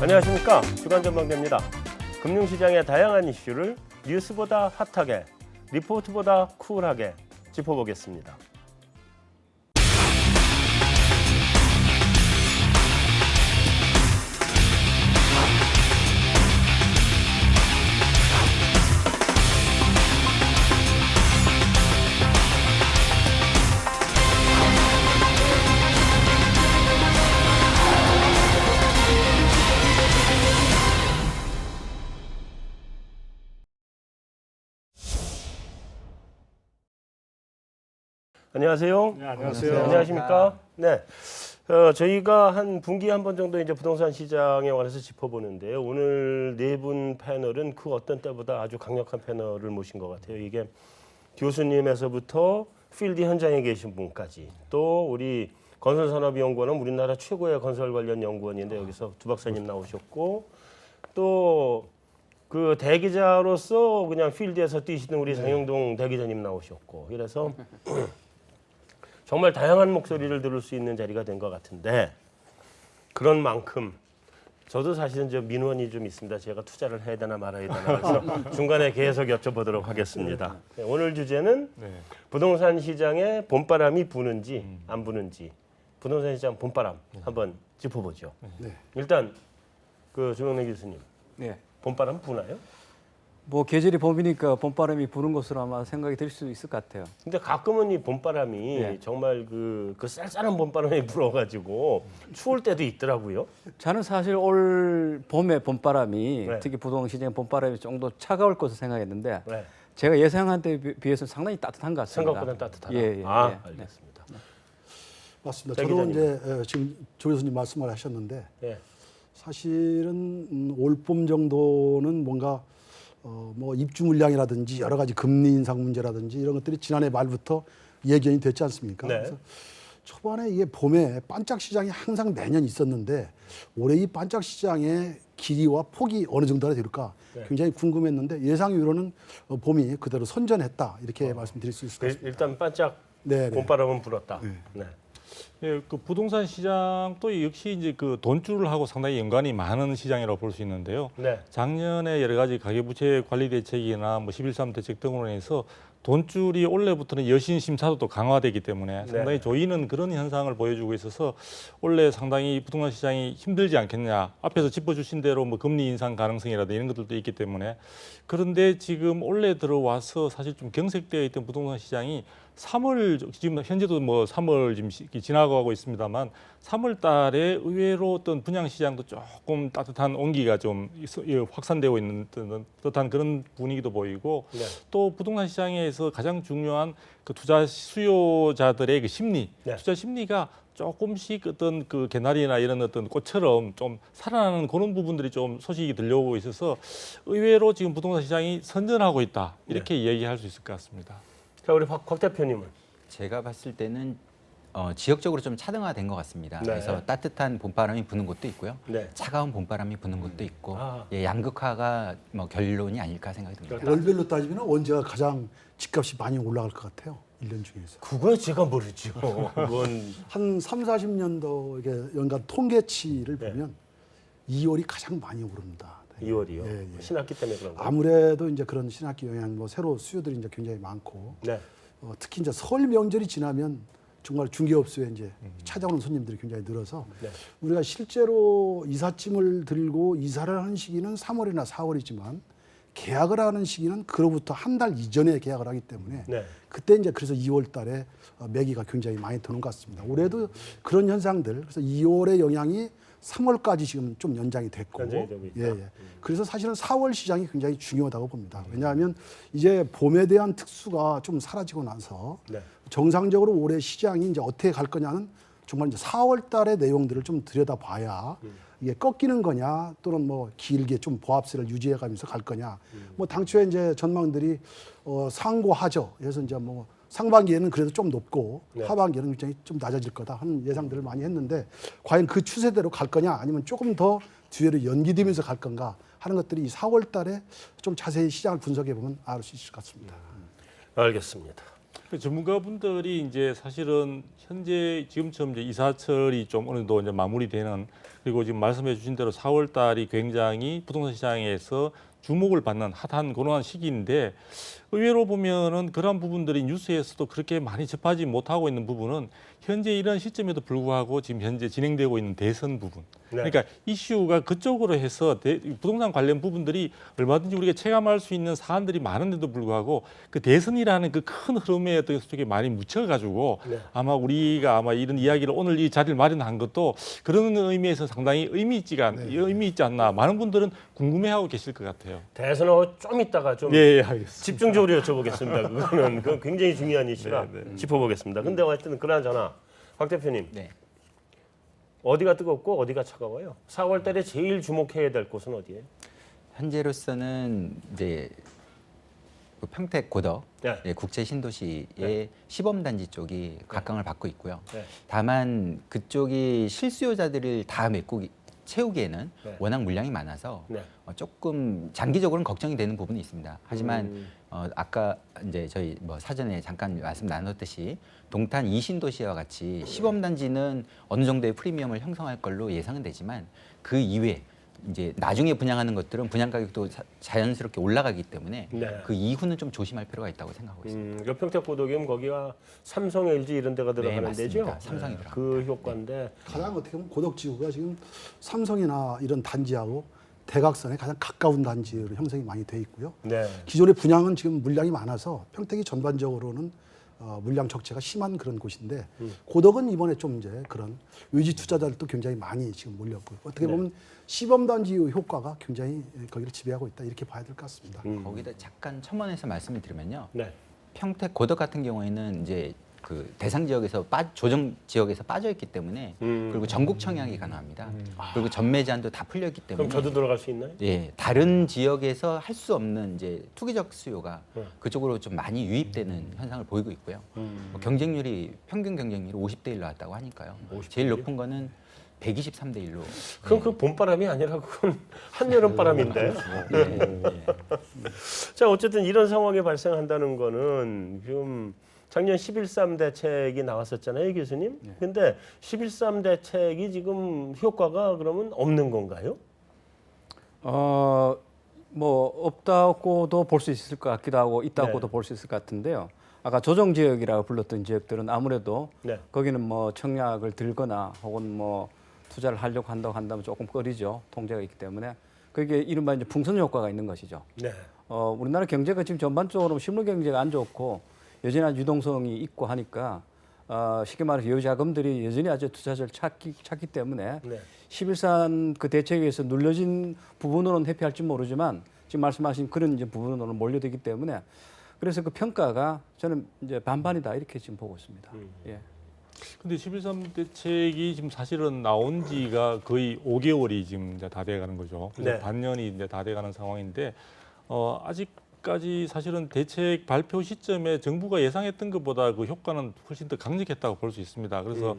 안녕하십니까. 주간전망대입니다. 금융시장의 다양한 이슈를 뉴스보다 핫하게, 리포트보다 쿨하게 짚어보겠습니다. 안녕하세요. 네, 안녕하세요. 안녕하십니까. 네. 저희가 한 분기에 한 번 정도 이제 부동산 시장에 관해서 짚어보는데요. 오늘 네 분 패널은 그 어떤 때보다 아주 강력한 패널을 모신 것 같아요. 이게 교수님에서부터 필드 현장에 계신 분까지 또 우리 건설산업연구원은 우리나라 최고의 건설 관련 연구원인데 여기서 두 박사님 나오셨고 또 그 대기자로서 그냥 필드에서 뛰시는 우리 장영동 대기자님 나오셨고 이래서 정말 다양한 목소리를 들을 수 있는 자리가 된 것 같은데 그런 만큼 저도 사실은 저 민원이 좀 있습니다. 제가 투자를 해야 되나 말아야 되나 그래서 중간에 계속 여쭤보도록 하겠습니다. 네, 오늘 주제는 부동산 시장에 봄바람이 부는지 안 부는지 부동산 시장 봄바람 한번 짚어보죠. 일단 그 조영래 교수님 네. 봄바람 부나요? 뭐 계절이 봄이니까 봄바람이 부는 것으로 아마 생각이 들 수 있을 것 같아요. 근데 가끔은 이 봄바람이 정말 그 쌀쌀한 봄바람이 불어가지고 추울 때도 있더라고요. 저는 사실 올 봄에 봄바람이 네. 특히 부동산 시장 봄바람이 좀 더 차가울 것으로 생각했는데 네. 제가 예상한 때에 비해서 상당히 따뜻한 것 같습니다. 생각보다는 따뜻하다. 예. 알겠습니다. 맞습니다. 자, 저도 기자님. 이제 지금 조 교수님 말씀을 하셨는데 예. 사실은 올봄 정도는 뭔가 뭐 입주 물량이라든지 여러 가지 금리 인상 문제라든지 이런 것들이 지난해 말부터 예견이 됐지 않습니까? 네. 그래서 초반에 이게 봄에 반짝 시장이 항상 매년 있었는데 올해 이 반짝 시장의 길이와 폭이 어느 정도나 될까 굉장히 궁금했는데 예상으로는 봄이 그대로 선전했다 이렇게 말씀드릴 수 있을 것 같습니다. 일단 반짝 네, 네. 봄바람은 불었다. 네. 예, 그 부동산 시장도 역시 이제 그 돈줄을 하고 상당히 연관이 많은 시장이라고 볼 수 있는데요. 네. 작년에 여러 가지 가계부채 관리 대책이나 뭐 11.3 대책 등으로 인해서 돈줄이 올해부터는 여신 심사도 강화되기 때문에 상당히 조이는 그런 현상을 보여주고 있어서 올해 상당히 부동산 시장이 힘들지 않겠냐. 앞에서 짚어주신 대로 뭐 금리 인상 가능성이라든지 이런 것들도 있기 때문에 그런데 지금 올해 들어와서 사실 좀 경색되어 있던 부동산 시장이 3월 지금 현재도 뭐 3월 지금 지나가고 있습니다만 3월 달에 의외로 어떤 분양 시장도 조금 따뜻한 온기가 좀 확산되고 있는 듯한 그런 분위기도 보이고 또 부동산 시장에서 가장 중요한 그 투자 수요자들의 그 심리, 투자 심리가 조금씩 어떤 그 개나리나 이런 어떤 꽃처럼 좀 살아나는 그런 부분들이 좀 소식이 들려오고 있어서 의외로 지금 부동산 시장이 선전하고 있다 이렇게 얘기할 수 있을 것 같습니다. 자, 우리 곽 대표님은 제가 봤을 때는 지역적으로 좀 차등화된 것 같습니다. 네. 그래서 따뜻한 봄바람이 부는 곳도 있고요. 네. 차가운 봄바람이 부는 곳도 있고 양극화가 뭐 결론이 아닐까 생각이 듭니다. 월별로 따지면 언제가 가장 집값이 많이 올라갈 것 같아요? 1년 중에서. 그거 제가 모르죠. 그건 한 3, 40년도 이게 연간 통계치를 보면 2월이 가장 많이 오릅니다. 2월이요. 예, 예. 신학기 때문에 그런 거. 아무래도 이제 그런 신학기 영향, 뭐 새로 수요들이 이제 굉장히 많고 네. 특히 이제 설 명절이 지나면 정말 중개업소에 이제 찾아오는 손님들이 굉장히 늘어서 우리가 실제로 이삿짐을 들고 이사를 하는 시기는 3월이나 4월이지만 계약을 하는 시기는 그로부터 한 달 이전에 계약을 하기 때문에 그때 이제 그래서 2월 달에 매기가 굉장히 많이 드는 것 같습니다. 올해도 그런 현상들, 그래서 2월의 영향이 3월까지 지금 좀 연장이 됐고, 연장이 되고 있다. 예. 그래서 사실은 4월 시장이 굉장히 중요하다고 봅니다. 왜냐하면 이제 봄에 대한 특수가 좀 사라지고 나서 정상적으로 올해 시장이 이제 어떻게 갈 거냐는 정말 이제 4월 달의 내용들을 좀 들여다봐야 이게 꺾이는 거냐 또는 뭐 길게 좀 보합세를 유지해가면서 갈 거냐. 뭐 당초에 이제 전망들이 상고하죠. 그래서 이제 뭐 상반기에는 그래도 좀 높고 하반기에는 굉장히 좀 낮아질 거다 하는 예상들을 많이 했는데 과연 그 추세대로 갈 거냐 아니면 조금 더 뒤로 연기되면서 갈 건가 하는 것들이 이 4월 달에 좀 자세히 시장을 분석해 보면 알 수 있을 것 같습니다. 알겠습니다. 전문가분들이 이제 사실은 현재 지금처럼 이제 이사철이 좀 어느 정도 이제 마무리되는, 그리고 지금 말씀해 주신 대로 4월 달이 굉장히 부동산 시장에서 주목을 받는 핫한 그러한 시기인데, 의외로 보면은 그런 부분들이 뉴스에서도 그렇게 많이 접하지 못하고 있는 부분은 현재 이런 시점에도 불구하고 지금 현재 진행되고 있는 대선 부분. 네. 그러니까 이슈가 그쪽으로 해서 부동산 관련 부분들이 얼마든지 우리가 체감할 수 있는 사안들이 많은데도 불구하고 그 대선이라는 그 큰 흐름에 어떤 속에 많이 묻혀가지고 네. 아마 우리가 아마 이런 이야기를 오늘 이 자리를 마련한 것도 그런 의미에서 상당히 의미 있지 않나, 많은 분들은 궁금해하고 계실 것 같아요. 대선은 좀 이따가 좀 예, 알겠습니다. 집중적으로 여쭤보겠습니다. 그건 굉장히 중요한 이슈라 짚어보겠습니다. 근데 하여튼 그나저나 박 대표님, 네. 어디가 뜨겁고 어디가 차가워요? 4월 달에 제일 주목해야 될 곳은 어디예요? 현재로서는 이제 그 평택 고덕 네. 예, 국제 신도시의 네. 시범단지 쪽이 각광을 받고 있고요. 네. 다만 그쪽이 실수요자들을 다 채우기에는 네. 워낙 물량이 많아서 네. 조금 장기적으로는 걱정이 되는 부분이 있습니다. 하지만 아까 이제 저희 뭐 사전에 잠깐 말씀 나눴듯이 동탄 이신도시와 같이 시범단지는 어느 정도의 프리미엄을 형성할 걸로 예상은 되지만 그 이외에 이제 나중에 분양하는 것들은 분양 가격도 자연스럽게 올라가기 때문에 네. 그 이후는 좀 조심할 필요가 있다고 생각하고 있습니다. 평택고덕이면 거기가 삼성, LG 이런 데가 들어가는 데죠? 맞습니다. 삼성이 들어갑니다. 그 효과인데 가장 어떻게 보면 고덕지구가 지금 삼성이나 이런 단지하고 대각선에 가장 가까운 단지로 형성이 많이 돼 있고요. 네. 기존의 분양은 지금 물량이 많아서 평택이 전반적으로는 물량 적체가 심한 그런 곳인데 고덕은 이번에 좀 이제 그런 외지 투자자들도 굉장히 많이 지금 몰렸고요. 어떻게 보면 시범단지의 효과가 굉장히 거기를 지배하고 있다 이렇게 봐야 될 것 같습니다. 거기다 잠깐 첨언해서 말씀을 드리면요. 네. 평택 고덕 같은 경우에는 이제 그 대상 지역에서 조정 지역에서 빠져 있기 때문에 그리고 전국 청약이 가능합니다. 그리고 전매 제한도 다 풀렸기 때문에 그럼 저도 들어갈 수 있나요? 예, 다른 지역에서 할 수 없는 이제 투기적 수요가 그쪽으로 좀 많이 유입되는 현상을 보이고 있고요. 뭐 경쟁률이 평균 경쟁률이 50대 1 나왔다고 하니까요. 50대 제일 1 이요? 높은 거는 123대 1로. 그럼 그 봄바람이 아니라 그건 한여름 바람인데. 자, 어쨌든 이런 상황이 발생한다는 거는 지금 작년 11.3 대책이 나왔었잖아요, 교수님. 근데 11.3 대책이 지금 효과가 그러면 없는 건가요? 뭐 없다고도 볼 수 있을 것 같기도 하고 있다고도 네. 볼 수 있을 것 같은데요. 아까 조정 지역이라고 불렀던 지역들은 아무래도 네. 거기는 뭐 청약을 들거나 혹은 뭐 투자를 하려고 한다면 조금 꺼리죠. 통제가 있기 때문에 그게 이른바 이제 풍선 효과가 있는 것이죠. 네. 우리나라 경제가 지금 전반적으로 실물 경제가 안 좋고 여전히 유동성이 있고 하니까 쉽게 말해서 여유자금들이 여전히 아주 투자자를 찾기 때문에 네. 11.3 그 대책에서 눌려진 부분으로는 회피할지 모르지만 지금 말씀하신 그런 이제 부분으로는 몰려들기 때문에 그래서 그 평가가 저는 이제 반반이다 이렇게 지금 보고 있습니다. 예. 근데 11.3 대책이 지금 사실은 나온 지가 거의 5개월이 지금 이제 다 돼가는 거죠. 그래서 네. 반년이 이제 다 돼가는 상황인데 아직까지 사실은 대책 발표 시점에 정부가 예상했던 것보다 그 효과는 훨씬 더 강력했다고 볼 수 있습니다. 그래서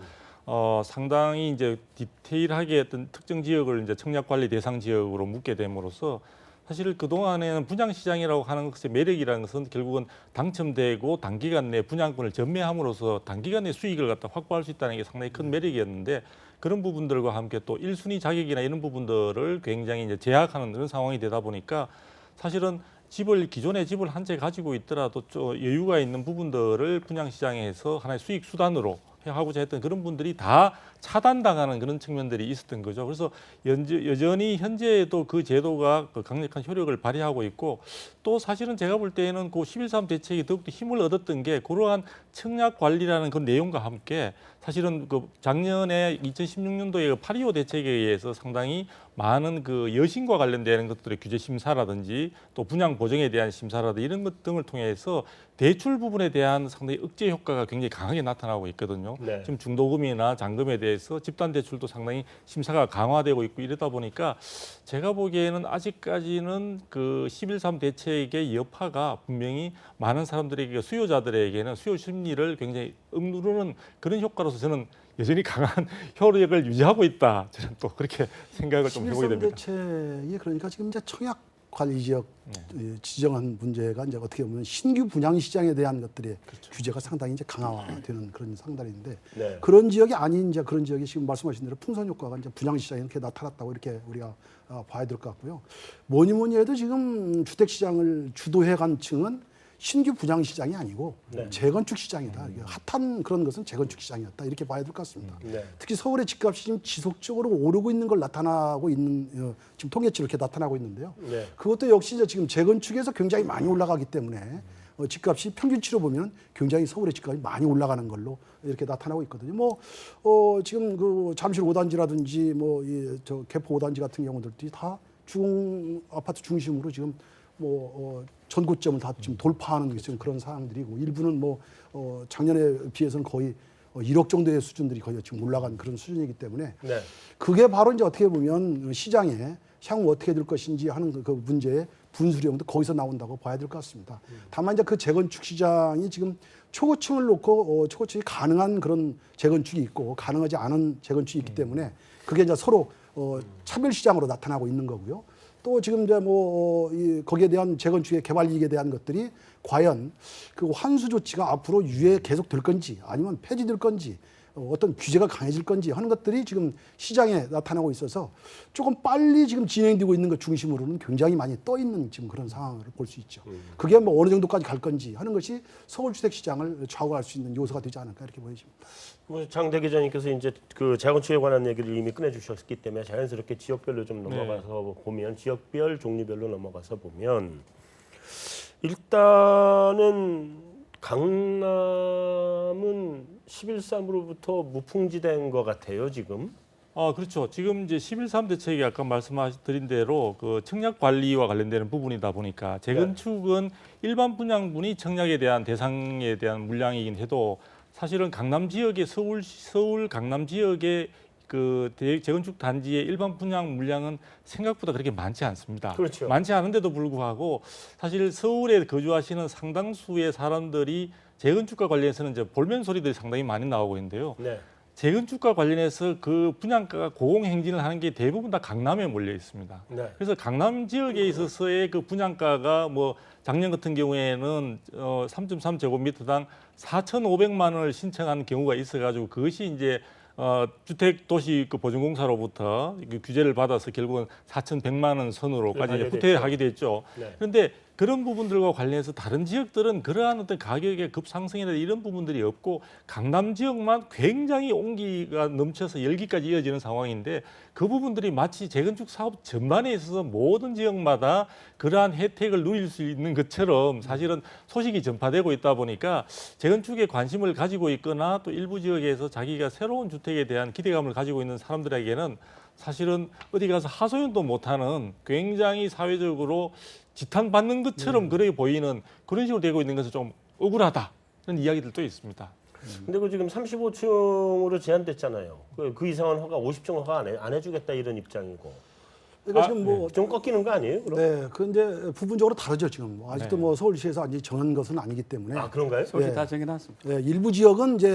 상당히 이제 디테일하게 어떤 특정 지역을 이제 청약 관리 대상 지역으로 묶게 됨으로써 사실 그 동안에는 분양 시장이라고 하는 것의 매력이라는 것은 결국은 당첨되고 단기간 내 분양권을 전매함으로써 단기간 내 수익을 갖다 확보할 수 있다는 게 상당히 큰 매력이었는데 그런 부분들과 함께 또 1순위 자격이나 이런 부분들을 굉장히 이제 제약하는 그런 상황이 되다 보니까 사실은 기존의 집을 한 채 가지고 있더라도 좀 여유가 있는 부분들을 분양 시장에서 하나의 수익 수단으로 하고자 했던 그런 분들이 다 차단당하는 그런 측면들이 있었던 거죠. 그래서 여전히 현재도 그 제도가 그 강력한 효력을 발휘하고 있고 또 사실은 제가 볼 때에는 그 11.3 대책이 더욱더 힘을 얻었던 게 그러한 청약 관리라는 그 내용과 함께 사실은 그 작년에 2016년도에 8.25 대책에 의해서 상당히 많은 그 여신과 관련되는 것들의 규제 심사라든지 또 분양 보정에 대한 심사라든지 이런 것 등을 통해서 대출 부분에 대한 상당히 억제 효과가 굉장히 강하게 나타나고 있거든요. 네. 지금 중도금이나 잔금에 대해서 집단 대출도 상당히 심사가 강화되고 있고 이러다 보니까 제가 보기에는 아직까지는 그 11.3 대책의 여파가 분명히 많은 사람들에게 수요자들에게는 수요 심리를 굉장히 억누르는 그런 효과로서 저는 여전히 강한 효력을 유지하고 있다. 저는 또 그렇게 생각을 좀 해보게 11.3 됩니다. 대책이 그러니까 지금 이제 청약 관리 지역 지정한 문제가 이제 어떻게 보면 신규 분양 시장에 대한 것들의 규제가 상당히 이제 강화되는 그런 상단인데 네. 그런 지역이 아닌 이제 그런 지역이 지금 말씀하신 대로 풍선 효과가 이제 분양 시장에 이렇게 나타났다고 이렇게 우리가 봐야 될 것 같고요. 뭐니 해도 지금 주택 시장을 주도해 간 층은 신규 분양 시장이 아니고 재건축 시장이다. 이게 핫한 그런 것은 재건축 시장이었다. 이렇게 봐야 될 것 같습니다. 네. 특히 서울의 집값이 지금 지속적으로 오르고 있는 걸 나타나고 있는 지금 통계치로 이렇게 나타나고 있는데요. 네. 그것도 역시 이제 지금 재건축에서 굉장히 많이 올라가기 때문에 집값이 평균치로 보면 굉장히 서울의 집값이 많이 올라가는 걸로 이렇게 나타나고 있거든요. 지금 그 잠실 5단지라든지 저 개포 5단지 같은 경우들도 다 중 아파트 중심으로 지금 전고점을 다 지금 돌파하는 지금 그런 상황들이고 일부는 작년에 비해서는 거의 1억 정도의 수준들이 거의 지금 올라간 그런 수준이기 때문에 네. 그게 바로 이제 어떻게 보면 시장에 향후 어떻게 될 것인지 하는 그 문제의 분수령도 거기서 나온다고 봐야 될 것 같습니다. 다만 이제 그 재건축 시장이 지금 초고층을 놓고 초고층이 가능한 그런 재건축이 있고 가능하지 않은 재건축이 있기 때문에 그게 이제 서로 차별 시장으로 나타나고 있는 거고요. 또 지금 이제 거기에 대한 재건축의 개발 이익에 대한 것들이 과연 그 환수 조치가 앞으로 유예 계속 될 건지 아니면 폐지될 건지 어떤 규제가 강해질 건지 하는 것들이 지금 시장에 나타나고 있어서 조금 빨리 지금 진행되고 있는 것 중심으로는 굉장히 많이 떠 있는 지금 그런 상황을 볼 수 있죠. 그게 어느 정도까지 갈 건지 하는 것이 서울 주택 시장을 좌우할 수 있는 요소가 되지 않을까 이렇게 보여집니다. 장 대기자님께서 이제 그 재건축에 관한 얘기를 이미 꺼내주셨기 때문에 자연스럽게 지역별로 좀 넘어가서 보면 지역별 종류별로 넘어가서 보면 일단은 강남은 11.3으로부터 무풍지대인 것 같아요 지금. 그렇죠. 지금 이제 11.3 대책이 아까 말씀드린 대로 그 청약 관리와 관련되는 부분이다 보니까 재건축은 일반 분양분이 청약에 대한 대상에 대한 물량이긴 해도 사실은 강남 지역의 서울 강남 지역의 그 재건축 단지의 일반 분양 물량은 생각보다 그렇게 많지 않습니다. 그렇죠. 많지 않은데도 불구하고 사실 서울에 거주하시는 상당수의 사람들이 재건축과 관련해서는 이제 볼멘 소리들이 상당히 많이 나오고 있는데요. 네. 재건축과 관련해서 그 분양가가 고공행진을 하는 게 대부분 다 강남에 몰려 있습니다. 네. 그래서 강남 지역에 있어서의 그 분양가가 작년 같은 경우에는 3.3제곱미터당 4,500만 원을 신청한 경우가 있어가지고 그것이 이제 주택도시 그 보증공사로부터 그 규제를 받아서 결국은 4,100만 원 선으로까지 후퇴하게 됐죠. 네. 그런데 그런 부분들과 관련해서 다른 지역들은 그러한 어떤 가격의 급상승이나 이런 부분들이 없고 강남 지역만 굉장히 온기가 넘쳐서 열기까지 이어지는 상황인데 그 부분들이 마치 재건축 사업 전반에 있어서 모든 지역마다 그러한 혜택을 누릴 수 있는 것처럼 사실은 소식이 전파되고 있다 보니까 재건축에 관심을 가지고 있거나 또 일부 지역에서 자기가 새로운 주택에 대한 기대감을 가지고 있는 사람들에게는 사실은 어디 가서 하소연도 못하는 굉장히 사회적으로 지탄받는 것처럼 그렇게 보이는 그런 식으로 되고 있는 것은 좀 억울하다 그런 이야기들도 있습니다. 근데 그 지금 35층으로 제한됐잖아요. 그 이상은 허가 50층 허가 안 해주겠다 이런 입장이고. 그러니까 지금 좀 꺾이는 거 아니에요? 그럼? 네, 그 이제 부분적으로 다르죠 지금. 아직도 서울시에서 아직 정한 것은 아니기 때문에. 아 그런가요? 서울시 다 정해놨습니다. 일부 지역은 이제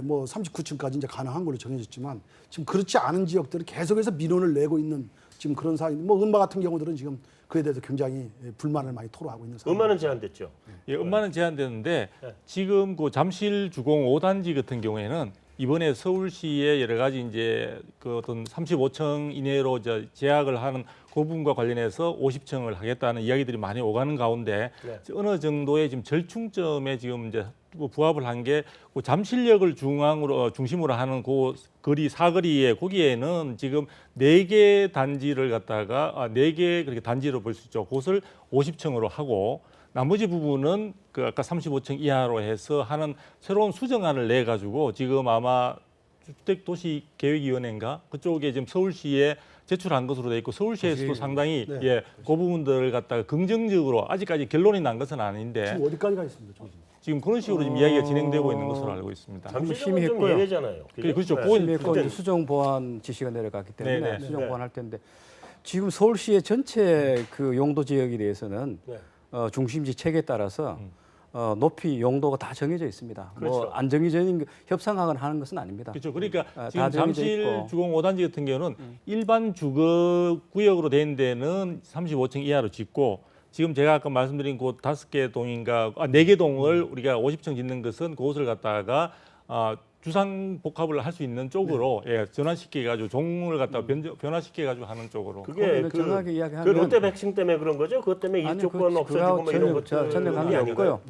39층까지 이제 가능한 걸로 정해졌지만 지금 그렇지 않은 지역들은 계속해서 민원을 내고 있는 지금 그런 상황. 은마 같은 경우들은 지금 그에 대해서 굉장히 불만을 많이 토로하고 있는 상황. 은마는 제한됐죠. 예, 은마는 제한되는데 지금 그 잠실 주공 5단지 같은 경우에는 이번에 서울시의 여러 가지 이제 그 어떤 35층 이내로 제약을 하는 그 부분과 관련해서 50층을 하겠다는 이야기들이 많이 오가는 가운데 어느 정도의 지금 절충점에 지금 이제 부합을 한 게 그 잠실역을 중심으로 하는 그 거리 사거리에 거기에는 지금 4개 단지를 갖다가 4개 그렇게 단지로 볼 수 있죠. 그것을 50층으로 하고 나머지 부분은 그 아까 35층 이하로 해서 하는 새로운 수정안을 내 가지고 지금 아마 주택도시계획위원회인가 그쪽에 지금 서울시에 제출한 것으로 돼 있고 서울시에서도 상당히 그 부분들을 갖다가 긍정적으로 아직까지 결론이 난 것은 아닌데 지금 어디까지 가 있습니다, 지금 그런 식으로 지금 이야기가 진행되고 있는 것으로 알고 있습니다. 잠실은 좀 예외잖아요. 그렇죠. 심의했고 이제 수정 보완 지시가 내려갔기 때문에 수정 보완할 텐데 지금 서울시의 전체 그 용도 지역에 대해서는 중심지 책에 따라서 높이 용도가 다 정해져 있습니다. 그렇죠. 뭐 안 정해져 있는 협상하거나 하는 것은 아닙니다. 그렇죠. 그러니까 다 지금 정해져 잠실 있고. 주공 5단지 같은 경우는 일반 주거 구역으로 된 데는 35층 이하로 짓고 지금 제가 아까 말씀드린 그 5개 동인가 4개 동을 우리가 50층 짓는 것은 그것을 갖다가 주상 복합을 할 수 있는 쪽으로 예, 전환시켜 가지고 종을 갖다가 변화시켜 가지고 하는 쪽으로. 그게 거기는 그, 정확하게 그 이야기하면 롯데 백신 때문에 그런 거죠? 그것 때문에 이 아니요, 조건 없어지고 뭐 이런 것들 전혀 관계 없고요.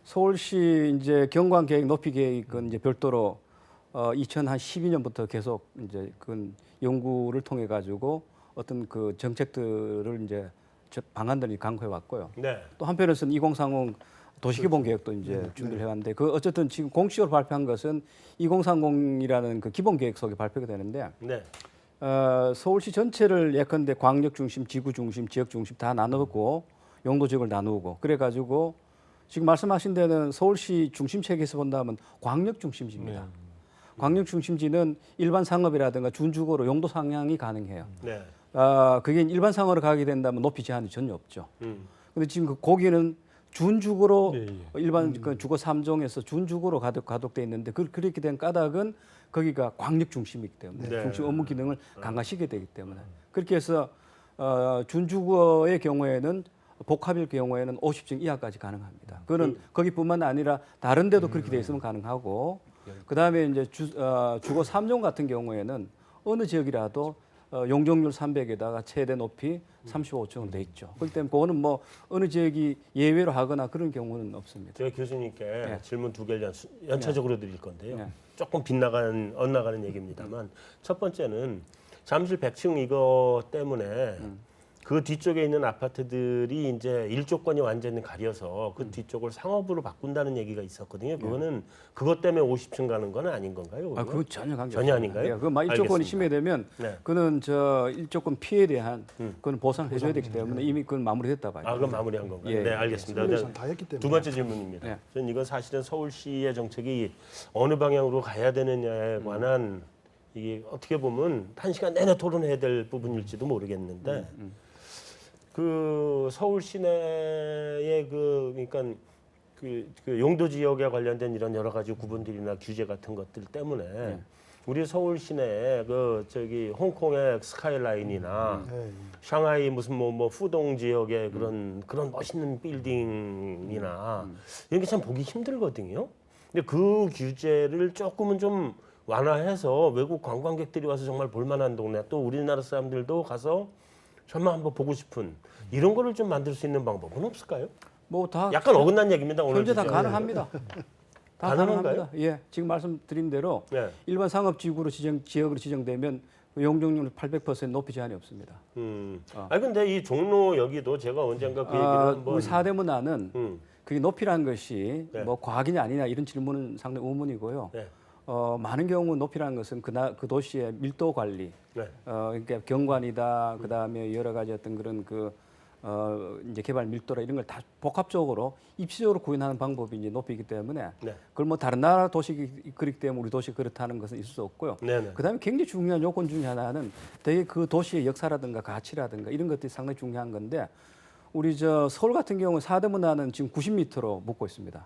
서울시 이제 경관 계획 높이 계획은 이제 별도로 2012년부터 계속 이제 그 연구를 통해 가지고 어떤 그 정책들을 이제 방안들이 강구해 왔고요. 네. 또 한편에서는 2030 도시기본 계획도 이제 준비를 해왔는데 그 어쨌든 지금 공식으로 발표한 것은 2030이라는 그 기본 계획 속에 발표가 되는데 네. 서울시 전체를 예컨대 광역 중심, 지구 중심, 지역 중심 다 나누고 용도 지역을 나누고 그래가지고 지금 말씀하신 데는 서울시 중심 체계에서 본다면 광역 중심지입니다. 광역 중심지는 일반 상업이라든가 준주거로 용도 상향이 가능해요. 네. 그게 일반 상업으로 가게 된다면 높이 제한이 전혀 없죠. 근데 지금 그 거기는 준주거로 일반 그 주거 3종에서 준주거로 가독돼 있는데 그렇게 된 까닭은 거기가 광역 중심이기 때문에 네. 중심 업무 기능을 강화시키게 되기 때문에 그렇게 해서 준주거의 경우에는 복합일 경우에는 50층 이하까지 가능합니다. 그거는 거기뿐만 아니라 다른 데도 그렇게 돼 있으면 가능하고 그다음에 이제 주거 3종 같은 경우에는 어느 지역이라도 용적률 300에다가 최대 높이 35층으로 돼 있죠. 그렇기 때문에 그거는 뭐 어느 지역이 예외로 하거나 그런 경우는 없습니다. 제가 교수님께 네. 질문 2개를 연차적으로 드릴 건데요. 네. 조금 엇나가는 얘기입니다만 첫 번째는 잠실 100층 이거 때문에 그 뒤쪽에 있는 아파트들이 이제 일조권이 완전히 가려서 그 뒤쪽을 상업으로 바꾼다는 얘기가 있었거든요. 그거는 그것 때문에 50층 가는 건 아닌 건가요? 그러면? 그건 전혀 관계 전혀 없습니다. 아닌가요? 예, 그만 일조권이 알겠습니다. 침해되면 네. 그는 저 일조권 피해에 대한 그건 보상을 해줘야 되기 때문에 이미 그건 마무리됐다 봐요. 그건 마무리한 건가요? 예, 네, 예. 알겠습니다. 시뮬레이션 다 했기 때문에. 두 번째 질문입니다. 네. 저는 이건 사실은 서울시의 정책이 어느 방향으로 가야 되느냐에 관한 이게 어떻게 보면 1시간 내내 토론해야 될 부분일지도 모르겠는데 그 서울 시내의 그러니까 그 용도 지역에 관련된 이런 여러 가지 구분들이나 규제 같은 것들 때문에 우리 서울 시내에 그 저기 홍콩의 스카이라인이나 샹하이 무슨 뭐 푸동 지역의 그런 멋있는 빌딩이나 이런 게 참 보기 힘들거든요. 근데 그 규제를 조금은 좀 완화해서 외국 관광객들이 와서 정말 볼만한 동네 또 우리나라 사람들도 가서 정말 한번 보고 싶은 이런 거를 좀 만들 수 있는 방법은 없을까요? 뭐 다 약간 어긋난 얘기입니다. 오늘 현재 다 주제. 가능합니다. 다 가능한가요? 가능합니다. 예, 지금 말씀드린 대로 네. 일반 상업지구로 지역으로 지정되면 용적률 800% 높이 제한이 없습니다. 아니 근데 이 종로 여기도 제가 언젠가 그 얘기를 한번 우리 사대문화는 그게 높이라는 것이 네. 뭐 과학이냐 아니냐 이런 질문은 상당히 의문이고요. 네. 많은 경우 높이라는 것은 그 도시의 밀도 관리, 네. 그러니까 경관이다, 그 다음에 여러 가지 어떤 그런 이제 개발 밀도라 이런 걸 다 복합적으로 입시적으로 구현하는 방법이 이제 높이기 때문에 네. 그걸 뭐 다른 나라 도시 그렇기 때문에 우리 도시 그렇다는 것은 있을 수 없고요. 네네. 그다음에 굉장히 중요한 요건 중에 하나는 되게 그 도시의 역사라든가 가치라든가 이런 것들이 상당히 중요한 건데 우리 저 서울 같은 경우 사대문화는 지금 90m로 묶고 있습니다.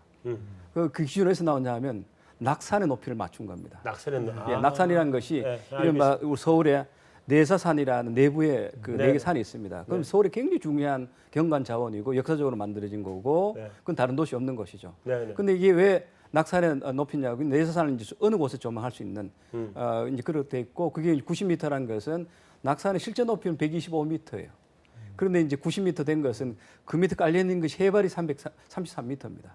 그 기준에서 나오냐면 낙산의 높이를 맞춘 겁니다. 낙산은 예, 낙산이라는 것이 네, 이른바 우리 서울에 내사산이라는 내부에 그 네. 4개 산이 있습니다. 그럼 서울이 굉장히 중요한 경관 자원이고 역사적으로 만들어진 거고 네. 그건 다른 도시 없는 것이죠. 네네. 근데 이게 왜 낙산의 높이냐고 내사산은 이제 어느 곳에 조망할 수 있는 이제 그렇게 돼 있고 그게 90m라는 것은 낙산의 실제 높이는 125m예요. 그런데 이제 90m 된 것은 그 밑에 깔려 있는 것이 해발이 333m입니다.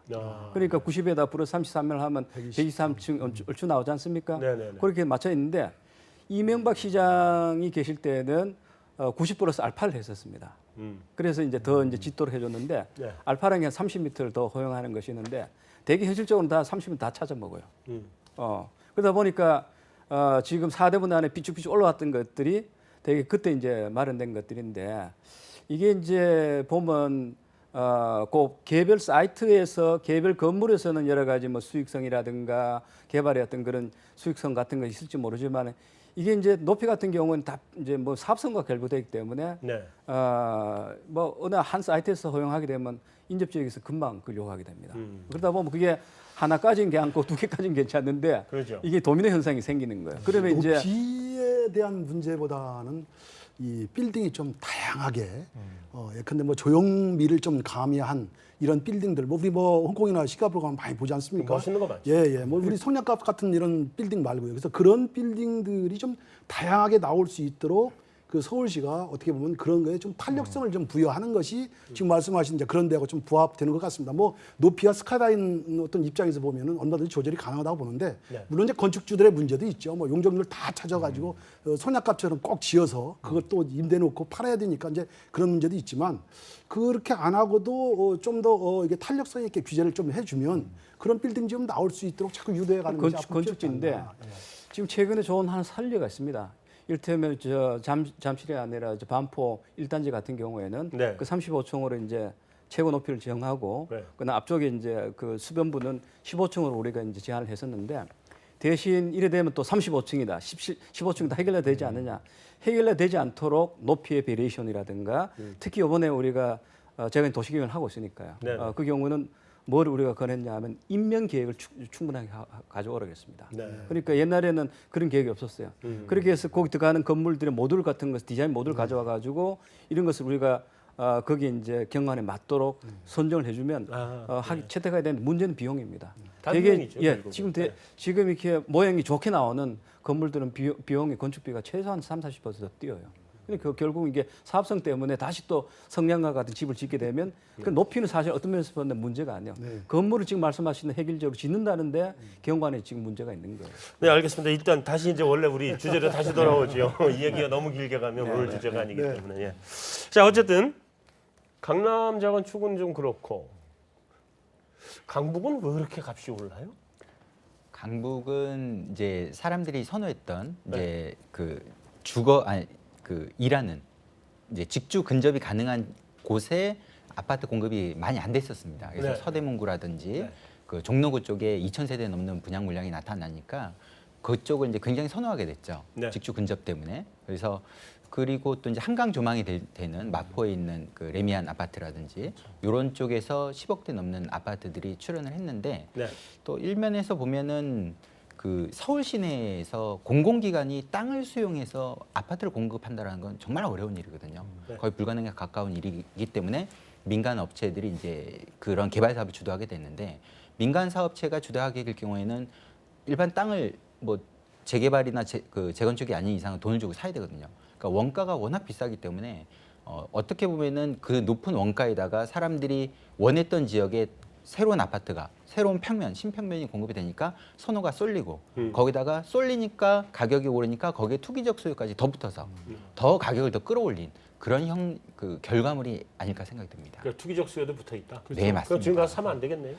그러니까 90에다 플러스 33을 하면 123층 얼추 나오지 않습니까? 네네네. 그렇게 맞춰 있는데 이명박 시장이 계실 때는 90 플러스 알파를 했었습니다. 그래서 이제 더 이제 짓도록 해줬는데 네. 알파랑이 한 30m를 더 허용하는 것이 있는데 되게 현실적으로는 다 30m 다 찾아 먹어요. 그러다 보니까 지금 4대분 안에 삐쭉삐쭉 올라왔던 것들이 되게 그때 이제 마련된 것들인데 이게 이제 보면 그 개별 사이트에서 개별 건물에서는 여러 가지 뭐 수익성이라든가 개발의 어떤 그런 수익성 같은 것이 있을지 모르지만 이게 이제 높이 같은 경우는 다 이제 뭐 사업성과 결부되기 때문에 네. 뭐 어느 한 사이트에서 허용하게 되면 인접 지역에서 금방 그걸 요구하게 됩니다. 그러다 보면 그게 하나까지는 괜찮고 두 개까지는 괜찮은데 그렇죠. 이게 도미노 현상이 생기는 거예요. 그러면 이제 높이에 대한 문제보다는 이 빌딩이 좀 다양하게 예컨대 뭐 조형미를 좀 가미한 이런 빌딩들 뭐 우리 뭐 홍콩이나 싱가포르 가면 많이 보지 않습니까? 멋있는 거 많죠. 예. 뭐 우리 성냥갑 같은 이런 빌딩 말고요. 그래서 그런 빌딩들이 좀 다양하게 나올 수 있도록 그 서울시가 어떻게 보면 그런 거에 좀 탄력성을 좀 부여하는 것이 지금 말씀하신 이제 그런 데하고 좀 부합되는 것 같습니다. 뭐 높이와 스카이라인 어떤 입장에서 보면은 얼마든지 조절이 가능하다고 보는데 네. 물론 이제 건축주들의 문제도 있죠. 뭐 용적률 다 찾아가지고 손약값처럼 꼭 지어서 그걸 또 임대놓고 팔아야 되니까 이제 그런 문제도 있지만 그렇게 안 하고도 좀 더 이게 탄력성 있게 규제를 좀 해주면 그런 빌딩 좀 나올 수 있도록 자꾸 유도해가는 것이 앞으로 건축지인데 필요하지 않나. 지금 최근에 좋은 한 산리가 있습니다. 이를테면 잠실이 아니라 반포 1단지 같은 경우에는 네. 그 35층으로 이제 최고 높이를 정하고 네. 그다음 앞쪽에 이제 그 수변부는 15층으로 우리가 이제 제한을 했었는데 대신 이래 되면 또 35층이다. 15층 다 해결되지 않느냐. 해결되지 않도록 높이의 베리에이션이라든가 특히 이번에 우리가 제가 도시계획을 하고 있으니까요. 네. 그 경우는 뭘 우리가 권했냐 하면 인면 계획을 충분하게 가져오라겠습니다. 네. 그러니까 옛날에는 그런 계획이 없었어요. 그렇게 해서 거기 들어가는 건물들의 모듈 같은 것, 디자인 모듈 가져와 가지고 이런 것을 우리가 거기 이제 경관에 맞도록 선정을 해주면 채택해야 되는데 문제는 비용입니다. 다 되게 비용이죠, 결국은. 지금 이렇게 모양이 좋게 나오는 건물들은 비용이 건축비가 최소한 30-40% 뛰어요. 그러니까 결국 이게 사업성 때문에 다시 또 성냥과 같은 집을 짓게 되면 그 높이는 사실 어떤 면에서 보면 문제가 아니에요. 건물을 지금 말씀하시는 획일적으로 짓는다는데 경관에 지금 문제가 있는 거예요. 네, 알겠습니다. 일단 다시 이제 원래 우리 주제로 다시 돌아오죠. 이 얘기가 너무 길게 가면 오늘 주제가 아니기 때문에. 예. 자, 어쨌든 강남 자건축은 좀 그렇고 강북은 왜 이렇게 값이 올라요? 강북은 이제 사람들이 선호했던 네. 이제 그 일하는 이제 직주 근접이 가능한 곳에 아파트 공급이 많이 안 됐었습니다. 그래서 네. 서대문구라든지 네. 그 종로구 쪽에 2,000세대 넘는 분양 물량이 나타나니까 그쪽을 이제 굉장히 선호하게 됐죠. 네. 직주 근접 때문에. 그래서 그리고 또 이제 한강 조망이 되는 마포에 있는 그 레미안 아파트라든지 이런 쪽에서 10억대 넘는 아파트들이 출연을 했는데 네. 또 일면에서 보면은 그 서울 시내에서 공공기관이 땅을 수용해서 아파트를 공급한다는 건 정말 어려운 일이거든요. 네. 거의 불가능에 가까운 일이기 때문에 민간 업체들이 이제 그런 개발 사업을 주도하게 됐는데 민간 사업체가 주도하게 될 경우에는 일반 땅을 뭐 재개발이나 재건축이 아닌 이상은 돈을 주고 사야 되거든요. 그러니까 원가가 워낙 비싸기 때문에 어떻게 보면은 그 높은 원가에다가 사람들이 원했던 지역에 새로운 아파트가 새로운 평면, 신평면이 공급이 되니까 선호가 쏠리고 거기다가 쏠리니까 가격이 오르니까 거기에 투기적 수요까지 더 붙어서 더 가격을 더 끌어올린 그런 그 결과물이 아닐까 생각이 듭니다. 그러니까 투기적 수요도 붙어 있다. 네, 맞습니다. 그럼 지금 가서 사면 안 되겠네요.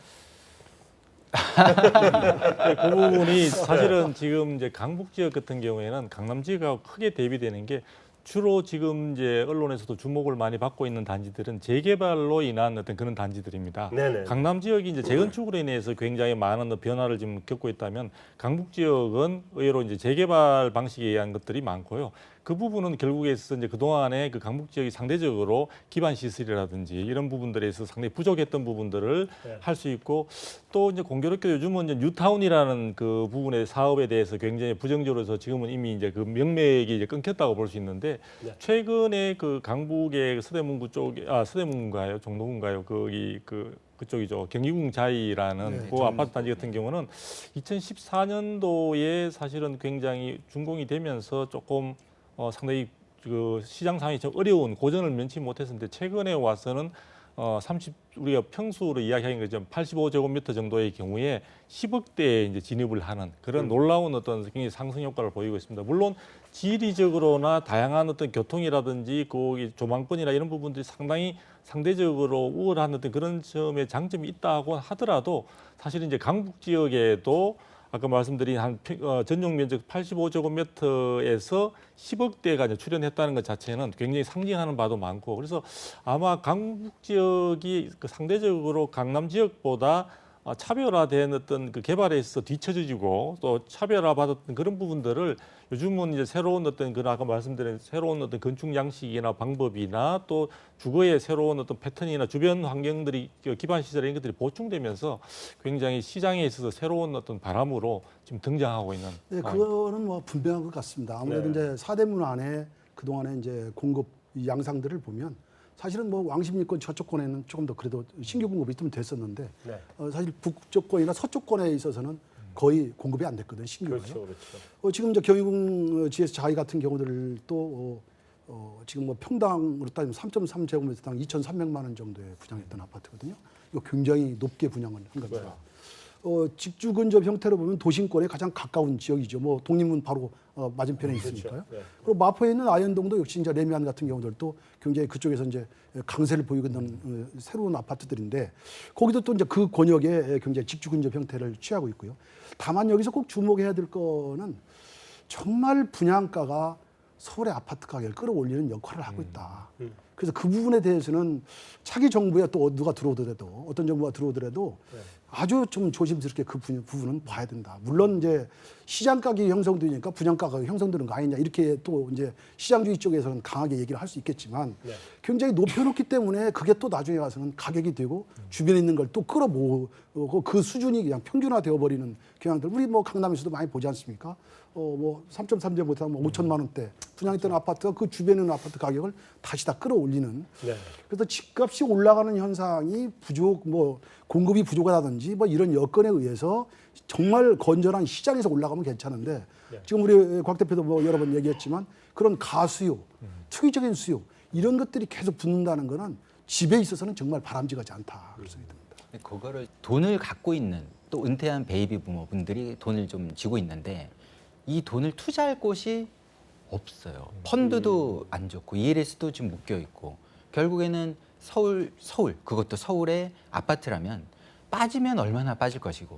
그 부분이 사실은 지금 이제 강북 지역 같은 경우에는 강남 지역하고 크게 대비되는 게 주로 지금 이제 언론에서도 주목을 많이 받고 있는 단지들은 재개발로 인한 어떤 그런 단지들입니다. 네네. 강남 지역이 이제 재건축으로 인해서 굉장히 많은 변화를 지금 겪고 있다면 강북 지역은 의외로 이제 재개발 방식에 의한 것들이 많고요. 그 부분은 결국에서 이제 그동안에 그 강북 지역이 상대적으로 기반 시설이라든지 이런 부분들에서 상당히 부족했던 부분들을 네. 할 수 있고 또 이제 공교롭게 요즘은 이제 뉴타운이라는 그 부분의 사업에 대해서 굉장히 부정적으로 해서 지금은 이미 이제 그 명맥이 이제 끊겼다고 볼 수 있는데 네. 최근에 그 강북의 서대문구 쪽에 서대문구인가요? 종로구인가요? 그쪽이죠. 경기궁자이라는 그 아파트 단지 같은 경우는 2014년도에 사실은 굉장히 준공이 되면서 조금 상당히 그 시장 상황이 좀 어려운 고전을 면치 못했었는데 최근에 와서는 우리가 평수로 이야기하는 거죠. 85제곱미터 정도의 경우에 10억대에 이제 진입을 하는 그런 놀라운 어떤 굉장히 상승 효과를 보이고 있습니다. 물론 지리적으로나 다양한 어떤 교통이라든지 거기 조망권이나 이런 부분들이 상당히 상대적으로 우월한 어떤 그런 점의 장점이 있다고 하더라도 사실은 이제 강북 지역에도 아까 말씀드린 전용 면적 85제곱미터에서 10억대가 이제 출연했다는 것 자체는 굉장히 상징하는 바도 많고 그래서 아마 강북 지역이 상대적으로 강남 지역보다 차별화된 어떤 그 개발에 있어서 뒤처지고 또 차별화받았던 그런 부분들을 요즘은 이제 새로운 어떤 그 아까 말씀드린 새로운 어떤 건축 양식이나 방법이나 또 주거의 새로운 어떤 패턴이나 주변 환경들이 기반 시설 이런 것들이 보충되면서 굉장히 시장에 있어서 새로운 어떤 바람으로 지금 등장하고 있는. 네, 그거는 뭐 분명한 것 같습니다. 아무래도 이제 사대문 안에 그동안에 이제 공급 양상들을 보면 사실은 뭐 왕십리권 저쪽권에는 조금 더 그래도 신규 공급이 좀 됐었는데 네. 사실 북쪽권이나 서쪽권에 있어서는 거의 공급이 안 됐거든요. 신규가요. 그렇죠, 그렇죠. 지금 이제 경희궁 GS 자이 같은 경우들도 지금 뭐 평당으로 따지면 3.3제곱미터당 2,300만 원 정도에 분양했던 아파트거든요. 이거 굉장히 높게 분양을 한 겁니다. 직주 근접 형태로 보면 도심권에 가장 가까운 지역이죠. 뭐 독립문 바로 맞은편에 있으니까요. 네. 그리고 마포에 있는 아현동도 역시 이제 레미안 같은 경우들도 굉장히 그쪽에서 이제 강세를 보이고 있는 새로운 아파트들인데 거기도 또 이제 그 권역에 굉장히 직주 근접 형태를 취하고 있고요. 다만 여기서 꼭 주목해야 될 거는 정말 분양가가 서울의 아파트 가격을 끌어올리는 역할을 하고 있다. 그래서 그 부분에 대해서는 차기 정부에 또 누가 들어오더라도 어떤 정부가 들어오더라도 아주 좀 조심스럽게 그 부분은 봐야 된다. 물론 이제 시장 가격이 형성되니까 분양가가 형성되는 거 아니냐 이렇게 또 이제 시장주의 쪽에서는 강하게 얘기를 할 수 있겠지만 굉장히 높여놓기 때문에 그게 또 나중에 가서는 가격이 되고 주변에 있는 걸 또 끌어모으고 그 수준이 그냥 평균화되어 버리는 경향들 우리 뭐 강남에서도 많이 보지 않습니까? 뭐 3.3제곱미터 뭐 5천만 원대 분양했던 아파트가 그 주변에 있는 아파트 가격을 다시 다 끌어올리는. 네. 그래서 집값이 올라가는 현상이 뭐 공급이 부족하다든지 뭐 이런 여건에 의해서 정말 건전한 시장에서 올라가면 괜찮은데 지금 우리 곽 대표도 뭐 여러 번 얘기했지만 그런 가수요, 투기적인 수요 이런 것들이 계속 붙는다는 거는 집에 있어서는 정말 바람직하지 않다 그런 생각이 듭니다. 그거를 돈을 갖고 있는 또 은퇴한 베이비 부모분들이 돈을 좀 쥐고 있는데 이 돈을 투자할 곳이 없어요. 펀드도 안 좋고 ELS도 지금 묶여 있고 결국에는 서울 그것도 서울의 아파트라면 빠지면 얼마나 빠질 것이고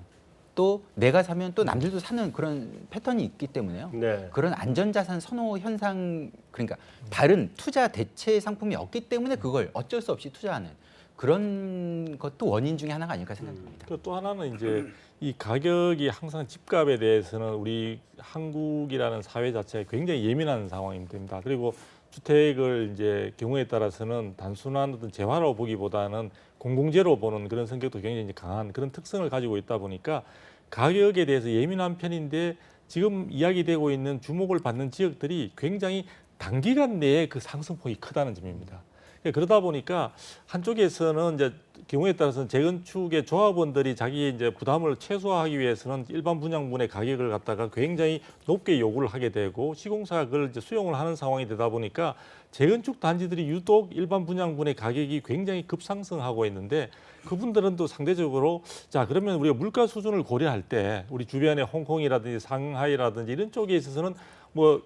또 내가 사면 또 남들도 사는 그런 패턴이 있기 때문에요. 네. 그런 안전자산 선호 현상 그러니까 다른 투자 대체 상품이 없기 때문에 그걸 어쩔 수 없이 투자하는 그런 것도 원인 중에 하나가 아닐까 생각됩니다. 또 하나는 이제 이 가격이 항상 집값에 대해서는 우리 한국이라는 사회 자체가 굉장히 예민한 상황이 됩니다. 그리고 주택을 이제 경우에 따라서는 단순한 어떤 재화로 보기보다는 공공재로 보는 그런 성격도 굉장히 강한 그런 특성을 가지고 있다 보니까 가격에 대해서 예민한 편인데 지금 이야기되고 있는 주목을 받는 지역들이 굉장히 단기간 내에 그 상승폭이 크다는 점입니다. 그러다 보니까 한쪽에서는 이제 경우에 따라서는 재건축의 조합원들이 자기의 이제 부담을 최소화하기 위해서는 일반 분양분의 가격을 갖다가 굉장히 높게 요구를 하게 되고 시공사가 그걸 이제 수용을 하는 상황이 되다 보니까 재건축 단지들이 유독 일반 분양분의 가격이 굉장히 급상승하고 있는데 그분들은 또 상대적으로 자 그러면 우리가 물가 수준을 고려할 때 우리 주변에 홍콩이라든지 상하이라든지 이런 쪽에 있어서는 뭐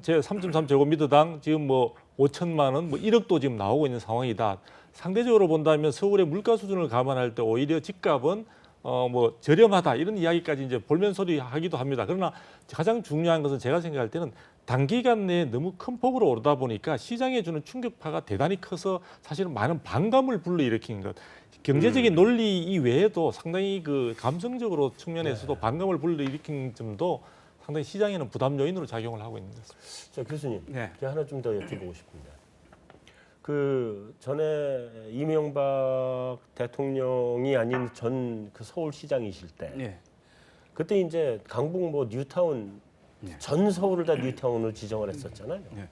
제 3.3제곱미터당 지금 뭐 5천만 원, 뭐 1억도 지금 나오고 있는 상황이다. 상대적으로 본다면 서울의 물가 수준을 감안할 때 오히려 집값은 뭐 저렴하다 이런 이야기까지 이제 볼면소리 하기도 합니다. 그러나 가장 중요한 것은 제가 생각할 때는 단기간 내에 너무 큰 폭으로 오르다 보니까 시장에 주는 충격파가 대단히 커서 사실은 많은 반감을 불러일으킨 것. 경제적인 논리 이외에도 상당히 그 감성적으로 측면에서도 반감을 불러일으킨 점도 상당히 시장에는 부담 요인으로 작용을 하고 있는 것 같습니다. 자 교수님, 네. 제가 하나 좀 더 여쭤보고 싶습니다. 그 전에 이명박 대통령이 아닌 전 그 서울시장이실 때, 예. 그때 이제 강북 뭐 뉴타운 전 서울을 다 뉴타운으로 지정을 했었잖아요. 네.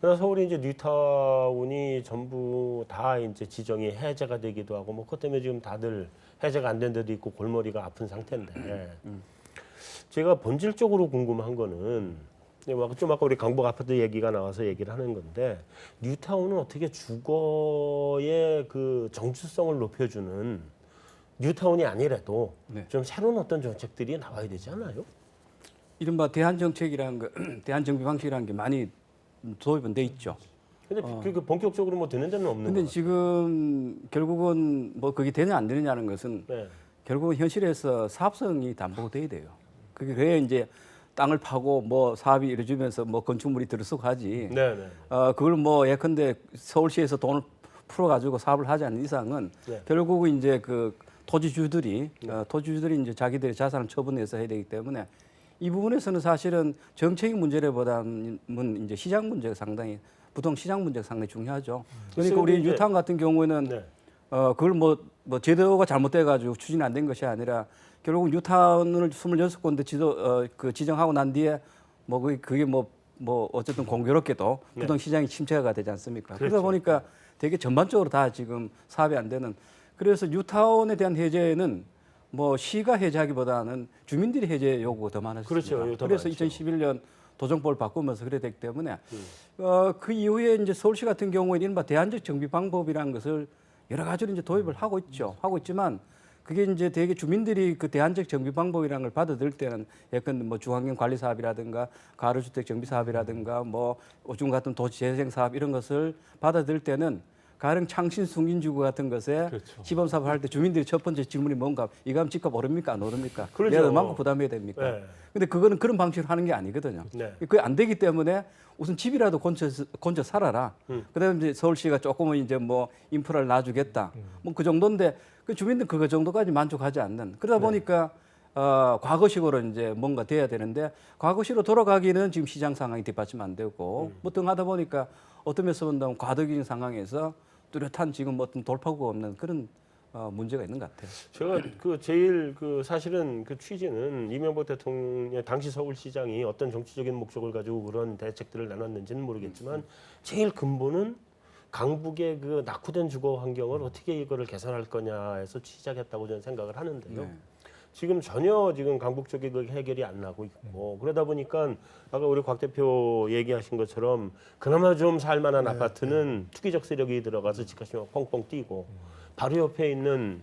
그래서 서울이 이제 뉴타운이 전부 다 이제 지정이 해제가 되기도 하고 뭐 그것 때문에 지금 다들 해제가 안 된 데도 있고 골머리가 아픈 상태인데. 제가 본질적으로 궁금한 거는 좀 아까 우리 강북 아파트 얘기가 나와서 얘기를 하는 건데 뉴타운은 어떻게 주거의 그 정체성을 높여주는 뉴타운이 아니라도 네. 좀 새로운 어떤 정책들이 나와야 되지 않아요? 이른바 대한정책이라는 거, 대한정비 방식이라는 게 많이 도입은 돼 있죠. 근데 그 본격적으로 뭐 되는 데는 없는 근데 거 같아요. 지금 결국은 뭐 그게 되냐 안 되느냐는 것은 네. 결국은 현실에서 사업성이 담보가 돼야 돼요. 그게 그래야 이제 땅을 파고 뭐 사업이 이루어지면서 뭐 건축물이 들어서고 하지. 네. 그걸 뭐 예컨대 서울시에서 돈을 풀어가지고 사업을 하지 않는 이상은 네. 결국은 이제 그 토지주들이 토지주들이 이제 자기들의 자산을 처분해서 해야 되기 때문에 이 부분에서는 사실은 정책의 문제보다는 이제 시장 문제가 상당히 부동 시장 문제가 상당히 중요하죠. 그러니까 우리 이제- 뉴타운 같은 경우에는 네. 그걸 뭐 제도가 잘못돼 가지고 추진이 안 된 것이 아니라 결국 뉴타운을 26군데 그 지정하고 난 뒤에 뭐 그게 뭐 어쨌든 공교롭게도 네. 부동 시장이 침체가 되지 않습니까? 그렇죠. 그러다 보니까 되게 전반적으로 다 지금 사업이 안 되는. 그래서 뉴타운에 대한 해제는 뭐 시가 해제하기보다는 주민들이 해제 요구가 더 많았습니다. 그렇죠. 더 그래서 많죠. 2011년 도정법을 바꾸면서 그래 되기 때문에 그 이후에 이제 서울시 같은 경우에는 이른바 대안적 정비 방법이라는 것을 여러 가지로 이제 도입을 하고 있죠. 하고 있지만 그게 이제 되게 주민들이 그 대안적 정비 방법이라는 걸 받아들일 때는 예컨대 뭐 중환경 관리 사업이라든가 가로주택 정비 사업이라든가 뭐 요즘 같은 도시 재생 사업 이런 것을 받아들일 때는 가령 창신 승인주구 같은 것에 그렇죠. 시범 사업을 할 때 주민들이 첫 번째 질문이 뭔가 이거 하면 집값 오릅니까 안 오릅니까? 그렇죠. 내가 얼마큼 부담해야 됩니까? 네. 근데 그거는 그런 방식으로 하는 게 아니거든요. 네. 그게 안 되기 때문에 우선 집이라도 건져 살아라. 그다음에 이제 서울시가 조금은 이제 뭐 인프라를 놔주겠다. 뭐 그 정도인데 그 주민들 그거 정도까지 만족하지 않는. 그러다 보니까 과거식으로 이제 뭔가 돼야 되는데 과거식으로 돌아가기는 지금 시장 상황이 뒷받침 안 되고 뭐 등하다 보니까 어떤 면에서 본다면 과도기인 상황에서 뚜렷한 지금 뭐 어떤 돌파구가 없는 그런 문제가 있는 것 같아요. 제가 그 제일 그 사실은 그 취지는 이명박 대통령의 당시 서울시장이 어떤 정치적인 목적을 가지고 그런 대책들을 내놨는지는 모르겠지만 제일 근본은 강북의 그 낙후된 주거 환경을 어떻게 이거를 개선할 거냐에서 시작했다고 저는 생각을 하는데요. 네. 지금 전혀 지금 강북 쪽에 그 해결이 안 나고 있고 그러다 보니까 아까 우리 곽 대표 얘기하신 것처럼 그나마 좀 살만한 아파트는 투기적 세력이 들어가서 집값이 막 뻥뻥 뛰고 바로 옆에 있는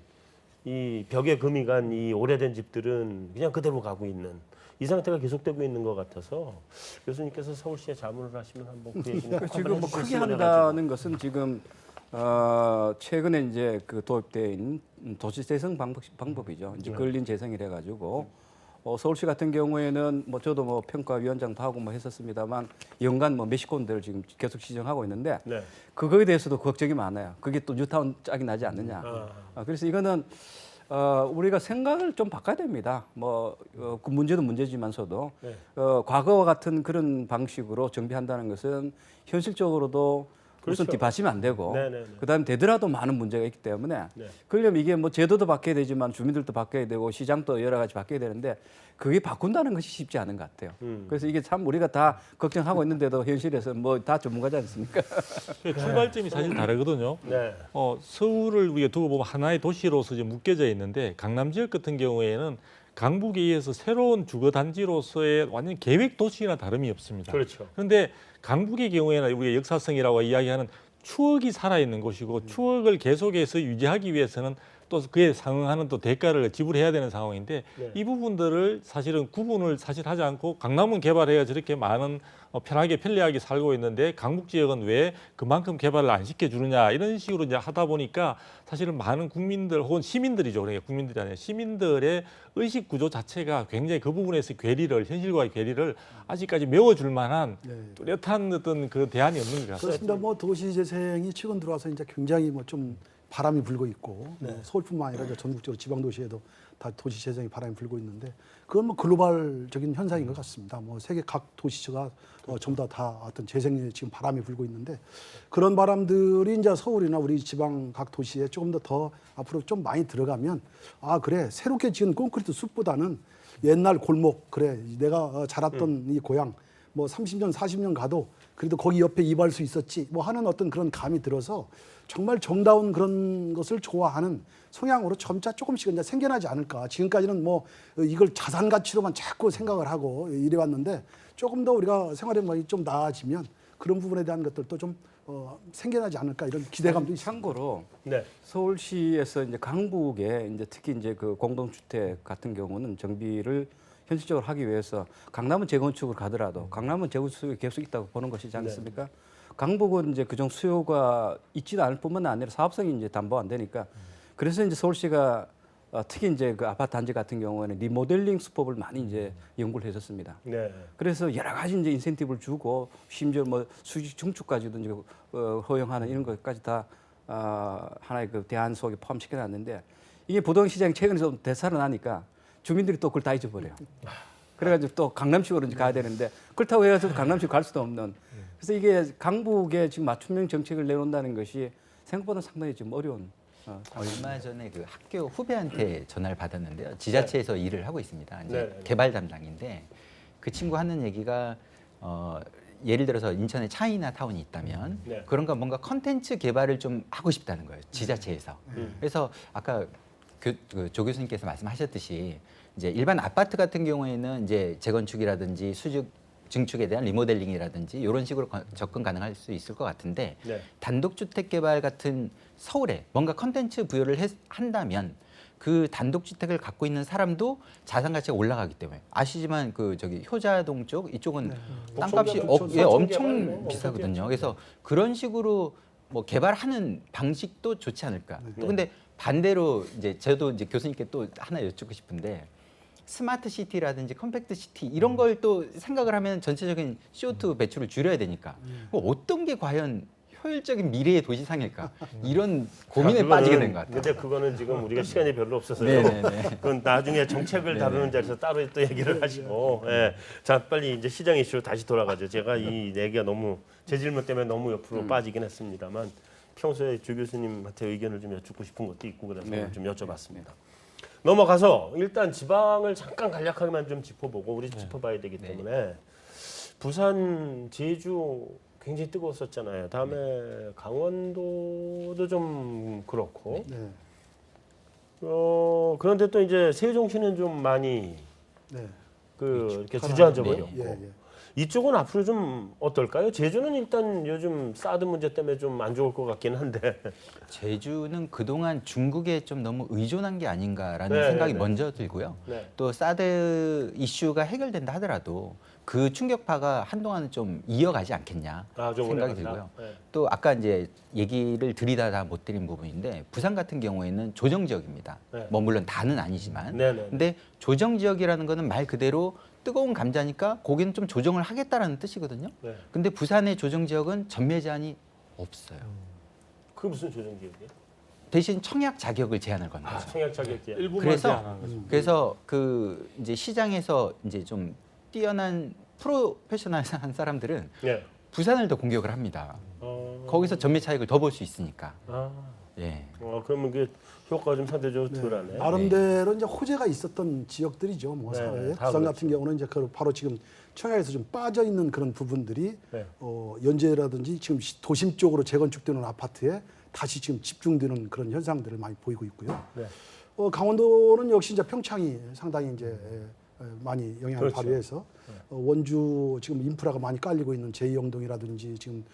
이 벽에 금이 간 이 오래된 집들은 그냥 그대로 가고 있는 이 상태가 계속되고 있는 것 같아서 교수님께서 서울시에 자문을 하시면 한번 그 얘기는 꼭 지금 한번 뭐 해주실 크게 수 있어가지고. 한다는 것은 지금 최근에 이제 그 도입되어 있는 도시 재생 방법이죠. 이제 근린 재생이래 가지고 서울시 같은 경우에는 뭐 저도 뭐 평가위원장도 하고 뭐 했었습니다만 연간 뭐 몇십 군데를 지금 계속 시정하고 있는데 네. 그거에 대해서도 걱정이 많아요. 그게 또 뉴타운 짝이 나지 않느냐. 그래서 이거는 우리가 생각을 좀 바꿔야 됩니다. 그 문제도 문제지만서도 네. 과거와 같은 그런 방식으로 정비한다는 것은 현실적으로도 우선 그렇죠. 뒷받침이 안 되고 네네네. 그다음에 되더라도 많은 문제가 있기 때문에 네. 그러려면 이게 뭐 제도도 바뀌어야 되지만 주민들도 바뀌어야 되고 시장도 여러 가지 바뀌어야 되는데 그게 바꾼다는 것이 쉽지 않은 것 같아요. 그래서 이게 참 우리가 다 걱정하고 있는데도 현실에서 뭐 다 전문가지 않습니까? 출발점이 사실 다르거든요. 네. 서울을 우리가 두고 보면 하나의 도시로서 이제 묶여져 있는데 강남 지역 같은 경우에는 강북에 의해서 새로운 주거 단지로서의 완전 계획 도시나 다름이 없습니다. 그렇죠. 그런데 강북의 경우에는 우리가 역사성이라고 이야기하는 추억이 살아있는 곳이고 추억을 계속해서 유지하기 위해서는 또 그에 상응하는 또 대가를 지불해야 되는 상황인데 네. 이 부분들을 사실은 구분을 사실 하지 않고 강남은 개발해야 저렇게 많은 편하게 편리하게 살고 있는데 강북 지역은 왜 그만큼 개발을 안 시켜주느냐 이런 식으로 이제 하다 보니까 사실은 많은 국민들 혹은 시민들이죠. 그러니까 국민들이 아니라 시민들의 의식 구조 자체가 굉장히 그 부분에서 현실과의 괴리를 아직까지 메워줄 만한 뚜렷한 어떤 그 대안이 없는 것 같습니다. 그렇습니다. 뭐 도시 재생이 최근 들어와서 이제 굉장히 뭐 좀 바람이 불고 있고 뭐 서울뿐만 아니라 이제 전국적으로 지방 도시에도 다 도시 재생의 바람이 불고 있는데 그건 뭐 글로벌적인 현상인 것 같습니다. 뭐 세계 각 도시가 전부 다 어떤 재생의 지금 바람이 불고 있는데 그런 바람들이 이제 서울이나 우리 지방 각 도시에 조금 더 앞으로 좀 많이 들어가면 아 그래 새롭게 지은 콘크리트 숲보다는 옛날 골목 그래 내가 자랐던 이 고향 뭐 30년 40년 가도 그래도 거기 옆에 이발소 있었지 뭐 하는 어떤 그런 감이 들어서 정말 정다운 그런 것을 좋아하는 성향으로 점차 조금씩 이제 생겨나지 않을까. 지금까지는 뭐 이걸 자산 가치로만 자꾸 생각을 하고 이래 왔는데 조금 더 우리가 생활 행동이 좀 나아지면 그런 부분에 대한 것들도 좀 생겨나지 않을까 이런 기대감도 있습니다. 참고로 네. 서울시에서 이제 강북에 이제 특히 이제 그 공동주택 같은 경우는 정비를 현실적으로 하기 위해서 강남은 재건축을 가더라도 강남은 재건축이 계속 있다고 보는 것이지 않습니까? 강북은 이제 그정 수요가 있지도 않을 뿐만 아니라 사업성이 이제 담보 안 되니까 그래서 이제 서울시가 특히 이제 그 아파트 단지 같은 경우에는 리모델링 수법을 많이 이제 연구를 했었습니다. 네. 그래서 여러 가지 이제 인센티브를 주고 심지어 뭐 수직 증축까지도 이제 허용하는 이런 것까지 다 하나의 그 대안 속에 포함시켜 놨는데 이게 부동시장이 최근에 좀 되살아나니까 주민들이 또 그걸 다 잊어버려요. 그래가지고 또 강남식으로 이제 가야 되는데 그렇다고 해서 강남식 갈 수도 없는. 그래서 이게 강북에 지금 맞춤형 정책을 내놓는다는 것이 생각보다 상당히 좀 어려운. 얼마 전에 그 학교 후배한테 전화를 받았는데요. 지자체에서 일을 하고 있습니다. 이제 네. 개발 담당인데 그 친구 하는 얘기가 예를 들어서 인천에 차이나 타운이 있다면 네. 그런가 뭔가 컨텐츠 개발을 좀 하고 싶다는 거예요. 지자체에서. 그래서 아까 그 조 교수님께서 말씀하셨듯이 이제 일반 아파트 같은 경우에는 이제 재건축이라든지 수직 증축에 대한 리모델링이라든지 이런 식으로 접근 가능할 수 있을 것 같은데 네. 단독주택 개발 같은 서울에 뭔가 컨텐츠 부여를 한다면 그 단독주택을 갖고 있는 사람도 자산 가치가 올라가기 때문에 아시지만 그 저기 효자동 쪽 이쪽은 땅값이 부천, 엄청 개발, 비싸거든요. 엄청 그래서 그런 식으로 뭐 개발하는 방식도 좋지 않을까. 또 근데 반대로 이제 저도 이제 교수님께 또 하나 여쭙고 싶은데 스마트 시티라든지 컴팩트 시티 이런 걸 또 생각을 하면 전체적인 CO2 배출을 줄여야 되니까 어떤 게 과연 효율적인 미래의 도시상일까 이런 고민에 자, 빠지게 된 것 같아요. 근데 그거는 지금 우리가 시간이 별로 없어서요. 네네네. 그건 나중에 정책을 다루는 자리에서 따로 또 얘기를 하시고. 예. 자, 빨리 이제 시장 이슈로 다시 돌아가죠. 제가 이 얘기가 너무 제 질문 때문에 너무 옆으로 빠지긴 했습니다만 평소에 조 교수님한테 의견을 좀 여쭙고 싶은 것도 있고 그래서 네. 좀 여쭤봤습니다. 넘어가서 일단 지방을 잠깐 간략하게만 좀 짚어보고 우리 짚어봐야 되기 때문에 부산, 제주 굉장히 뜨거웠었잖아요. 다음에 강원도도 좀 그렇고. 네. 그런데 또 이제 세종시는 좀 많이 네. 이렇게 주저앉아 버렸고. 예, 예. 이쪽은 앞으로 좀 어떨까요? 제주는 일단 요즘 사드 문제 때문에 좀 안 좋을 것 같긴 한데. 제주는 그동안 중국에 좀 너무 의존한 게 아닌가라는 네, 생각이 네, 네. 먼저 들고요. 네. 또 사드 이슈가 해결된다 하더라도 그 충격파가 한동안은 좀 이어가지 않겠냐 좀 오래 생각이 간다? 들고요. 네. 또 아까 이제 얘기를 드리다 다 못 드린 부분인데 부산 같은 경우에는 조정 지역입니다. 네. 뭐 물론 다는 아니지만 네네. 근데 조정 지역이라는 거는 말 그대로 뜨거운 감자니까 거기는 좀 조정을 하겠다라는 뜻이거든요. 네. 근데 부산의 조정 지역은 전매 제한이 없어요. 그게 무슨 조정 기업이에요? 대신 청약 자격을 제한을 건 거죠. 청약 자격제. 일부만 그래서 제한하는 거죠. 그래서 그 이제 시장에서 이제 좀 뛰어난 프로페셔널한 사람들은 네. 부산을 더 공격을 합니다. 거기서 전매 차익을 더 볼 수 있으니까. 예. 그러면 그 효과가 좀 상대적으로 덜하네. 나름대로 이제 호재가 있었던 지역들이죠. 뭐 네, 사회에 다 부산 그렇죠. 같은 경우는 이제 그 바로 지금 청약에서 좀 빠져 있는 그런 부분들이 네. 연재라든지 지금 도심 쪽으로 재건축되는 아파트에 다시 지금 집중되는 그런 현상들을 많이 보이고 있고요. 네. 강원도는 역시 이제 평창이 상당히 이제 많이 영향을 그렇죠. 발휘해서 원주 지금 인프라가 많이 깔리고 있는 제2영동이라든지 지금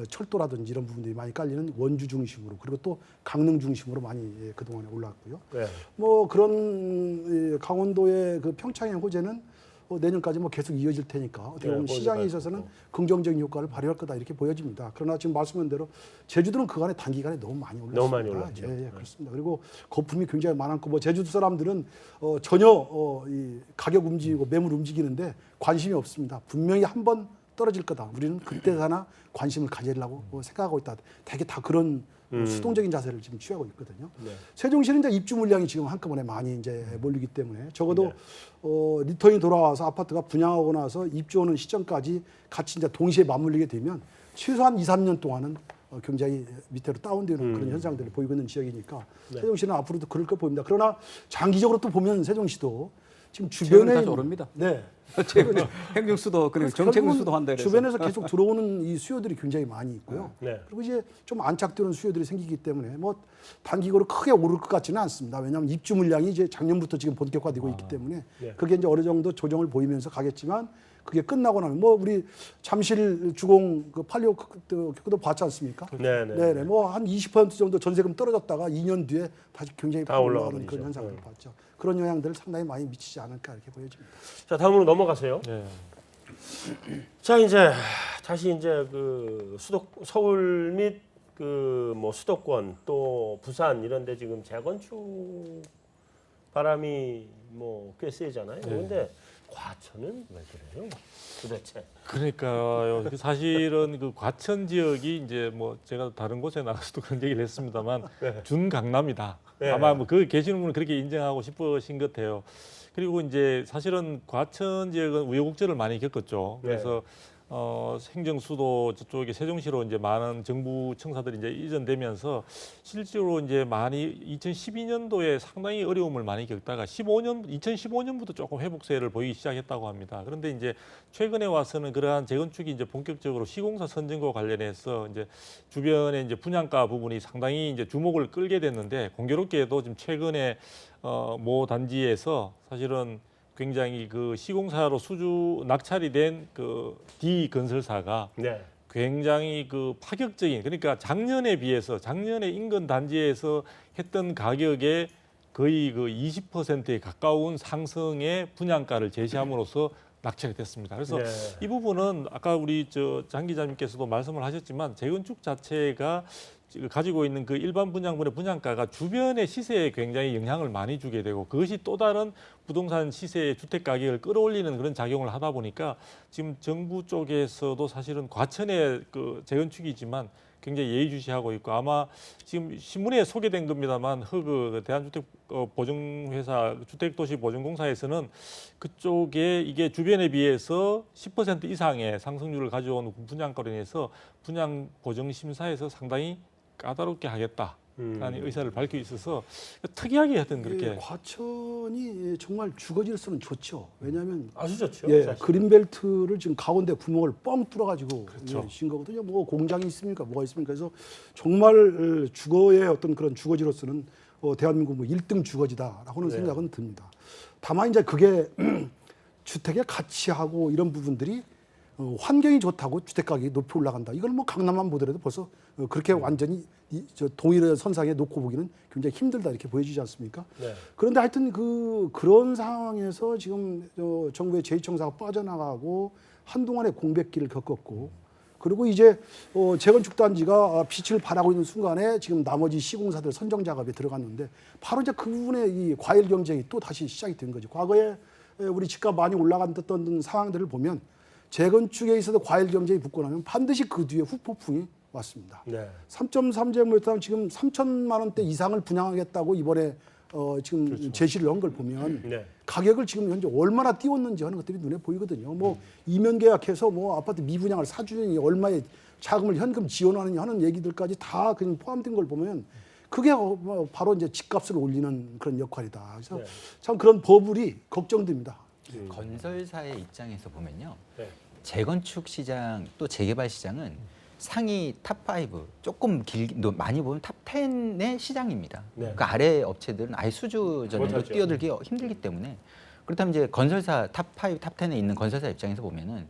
철도라든지 이런 부분들이 많이 깔리는 원주 중심으로 그리고 또 강릉 중심으로 많이 그동안에 올라왔고요. 네. 뭐 그런 강원도의 그 평창의 호재는 내년까지 뭐 계속 이어질 테니까 어떻게 보면 네, 시장에 거기까지. 있어서는 긍정적인 효과를 발휘할 거다 이렇게 보여집니다. 그러나 지금 말씀한 대로 제주도는 그간에 단기간에 너무 많이 올랐습니다. 너무 많이 올랐죠. 예, 그렇습니다. 그리고 거품이 굉장히 많았고 뭐 제주도 사람들은 전혀 이 가격 움직이고 매물 움직이는데 관심이 없습니다. 분명히 한번 떨어질 거다. 우리는 그때서나 관심을 가지려고 생각하고 있다. 되게 다 그런 수동적인 자세를 지금 취하고 있거든요. 네. 세종시는 이제 입주 물량이 지금 한꺼번에 많이 이제 몰리기 때문에 적어도 네. 리턴이 돌아와서 아파트가 분양하고 나서 입주하는 시점까지 같이 이제 동시에 맞물리게 되면 최소한 2, 3년 동안은 굉장히 밑으로 다운되는 그런 현상들을 보이고 있는 지역이니까 네. 세종시는 앞으로도 그럴 거 보입니다. 그러나 장기적으로 또 보면 세종시도 지금 최근에 주변에 다시 오릅니다. 네. 최근에 행정수도 그리고 정책을 결국은 수도한다 이래서 주변에서 계속 들어오는 이 수요들이 굉장히 많이 있고요. 네. 그리고 이제 좀 안착되는 수요들이 생기기 때문에 뭐 단기적으로 크게 오를 것 같지는 않습니다. 왜냐하면 입주 물량이 이제 작년부터 지금 본격화되고 있기 때문에 네. 그게 이제 어느 정도 조정을 보이면서 가겠지만 그게 끝나고 나면 뭐 우리 잠실 주공 그 팔리오 그도 봤지 않습니까? 네네. 네네. 뭐 한 20% 정도 전세금 떨어졌다가 2년 뒤에 다시 굉장히 다 올라가는 올라가는 그런 거죠. 현상을 봤죠. 그런 영향들을 상당히 많이 미치지 않을까 이렇게 보여집니다. 자, 다음으로 넘어가세요. 네. 자, 이제 다시 이제 그 서울 및 그 뭐 수도권 또 부산 이런 데 지금 재건축 바람이 뭐 꽤 세잖아요. 근데 과천은 왜 그래요? 도대체. 그러니까요. 사실은 그 과천 지역이 이제 뭐 제가 다른 곳에 나가서도 그런 얘기를 했습니다만 준강남이다. 네. 아마 뭐 그 계시는 분은 그렇게 인정하고 싶으신 것 같아요. 그리고 이제 사실은 과천 지역은 우여곡절을 많이 겪었죠. 그래서 행정 수도 저쪽에 세종시로 이제 많은 정부 청사들이 이제 이전되면서 실제로 이제 많이 2012년도에 상당히 어려움을 많이 겪다가 2015년부터 조금 회복세를 보이기 시작했다고 합니다. 그런데 이제 최근에 와서는 그러한 재건축이 이제 본격적으로 시공사 선정과 관련해서 이제 주변에 이제 분양가 부분이 상당히 이제 주목을 끌게 됐는데 공교롭게도 지금 최근에 모 단지에서 사실은 굉장히 그 시공사로 낙찰이 된 그 D 건설사가 네. 굉장히 그 파격적인 그러니까 작년에 비해서 작년에 인근 단지에서 했던 가격의 거의 그 20%에 가까운 상승의 분양가를 제시함으로써 낙찰이 됐습니다. 그래서 네. 이 부분은 아까 우리 장 기자님께서도 말씀을 하셨지만 재건축 자체가 가지고 있는 그 일반 분양분의 분양가가 주변의 시세에 굉장히 영향을 많이 주게 되고 그것이 또 다른 부동산 시세의 주택 가격을 끌어올리는 그런 작용을 하다 보니까 지금 정부 쪽에서도 사실은 과천의 그 재건축이지만 굉장히 예의주시하고 있고 아마 지금 신문에 소개된 겁니다만 허그 대한주택보증회사 주택도시보증공사에서는 그쪽에 이게 주변에 비해서 10% 이상의 상승률을 가져온 분양가로 인해서 분양 보증 심사에서 상당히 까다롭게 하겠다라는 의사를 밝히고 있어서 특이하게 하여튼 그렇게 과천이 정말 주거지로서는 좋죠. 왜냐하면 아주 좋죠. 예, 사실. 그린벨트를 지금 가운데 구멍을 뻥 뚫어가지고 그렇죠. 신 거거든요. 뭐 공장이 있습니까? 뭐가 있습니까? 그래서 정말 주거의 어떤 그런 주거지로서는 대한민국 뭐 1등 주거지다라고는 생각은 듭니다. 다만 이제 그게 주택의 가치하고 이런 부분들이 환경이 좋다고 주택 가격이 높이 올라간다. 이걸 뭐 강남만 보더라도 벌써 그렇게 완전히 동일의 선상에 놓고 보기는 굉장히 힘들다 이렇게 보여지지 않습니까? 네. 그런데 하여튼 그런 상황에서 지금 정부의 제2청사가 빠져나가고 한동안의 공백기를 겪었고 그리고 이제 재건축 단지가 빛을 발하고 있는 순간에 지금 나머지 시공사들 선정 작업에 들어갔는데 바로 이제 그 부분에 이 과일 경쟁이 또 다시 시작이 된 거죠. 과거에 우리 집값 많이 올라갔던 상황들을 보면 재건축에 있어서 과일 경쟁이 붙고 나면 반드시 그 뒤에 후폭풍이 왔습니다. 네. 3.3제곱미터 지금 3천만 원대 이상을 분양하겠다고 이번에 지금 제시를 한 걸 보면 네. 가격을 지금 현재 얼마나 띄웠는지 하는 것들이 눈에 보이거든요. 뭐 이면 계약해서 뭐 아파트 미분양을 사주느니 얼마의 자금을 현금 지원하느니 하는 얘기들까지 다 그냥 포함된 걸 보면 그게 바로 이제 집값을 올리는 그런 역할이다. 그래서 네. 참 그런 버블이 걱정됩니다. 건설사의 입장에서 보면요. 네. 재건축 시장 또 재개발 시장은 상위 탑5 조금 많이 보면 탑10의 시장입니다. 네. 그 아래 업체들은 아예 수주전으로 못하죠. 뛰어들기 힘들기 때문에 그렇다면 이제 건설사 탑5, 탑10에 있는 건설사 입장에서 보면은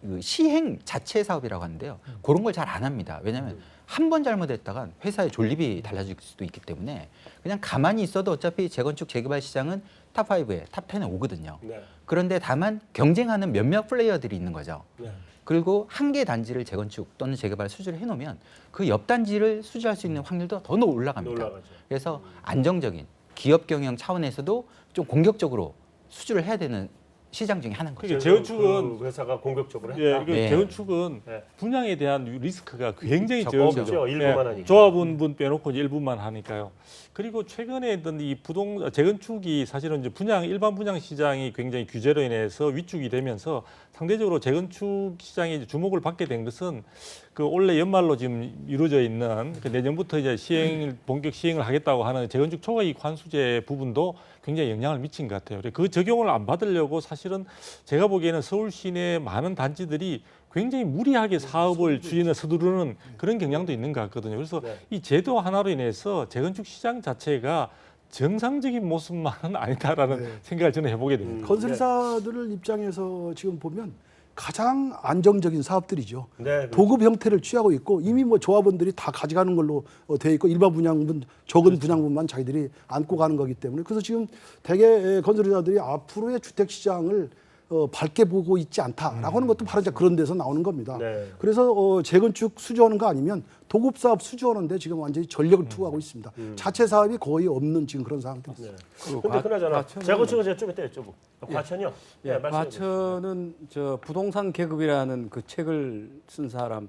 그 시행 자체 사업이라고 하는데요. 그런 걸 잘 안 합니다. 왜냐하면 한 번 잘못했다가 회사의 존립이 달라질 수도 있기 때문에 그냥 가만히 있어도 어차피 재건축 재개발 시장은 탑5에 탑10에 오거든요. 네. 그런데 다만 경쟁하는 몇몇 플레이어들이 있는 거죠. 네. 그리고 한 개 단지를 재건축 또는 재개발 수주를 해놓으면 그 옆 단지를 수주할 수 있는 확률도 더 올라갑니다. 올라가죠. 그래서 안정적인 기업 경영 차원에서도 좀 공격적으로 수주를 해야 되는 시장 중에 하나인 거죠. 그러니까 재건축은 그 회사가 공격적으로 했다. 예, 네. 재건축은 네. 분양에 대한 리스크가 굉장히 적죠. 적죠. 일부만 하니까. 조합원 빼놓고 이제 일부만 하니까요. 그리고 최근에 있던 이 재건축이 사실은 이제 일반 분양 시장이 굉장히 규제로 인해서 위축이 되면서 상대적으로 재건축 시장이 이제 주목을 받게 된 것은 그 올해 연말로 지금 이루어져 있는 그 내년부터 이제 본격 시행을 하겠다고 하는 재건축 초과이익 환수제 부분도 굉장히 영향을 미친 것 같아요. 그 적용을 안 받으려고 사실은 제가 보기에는 서울 시내 많은 단지들이 굉장히 무리하게 사업을 추진을 서두르는 그런 경향도 있는 것 같거든요. 그래서 네. 이 제도 하나로 인해서 재건축 시장 자체가 정상적인 모습만은 아니다라는 생각을 저는 해보게 됩니다. 건설사들 입장에서 지금 보면 가장 안정적인 사업들이죠. 네, 그렇죠. 도급 형태를 취하고 있고 이미 뭐 조합원들이 다 가져가는 걸로 돼 있고 일반 분양분 적은 분양분만 자기들이 안고 가는 거기 때문에 그래서 지금 대개 건설회사들이 앞으로의 주택 시장을 밝게 보고 있지 않다라고 하는 것도 바로 이제 그런 데서 나오는 겁니다. 네. 그래서 재건축 수주하는 거 아니면 도급 사업 수주하는데 지금 완전히 전력을 투구하고 있습니다. 자체 사업이 거의 없는 지금 그런 상황들이 있습니다. 근데 그나저나 과천은- 재건축은 제가 좀 이따 여쭤보고 과천이요? 예, 말씀해 주세요. 과천은 저 부동산 계급이라는 그 책을 쓴 사람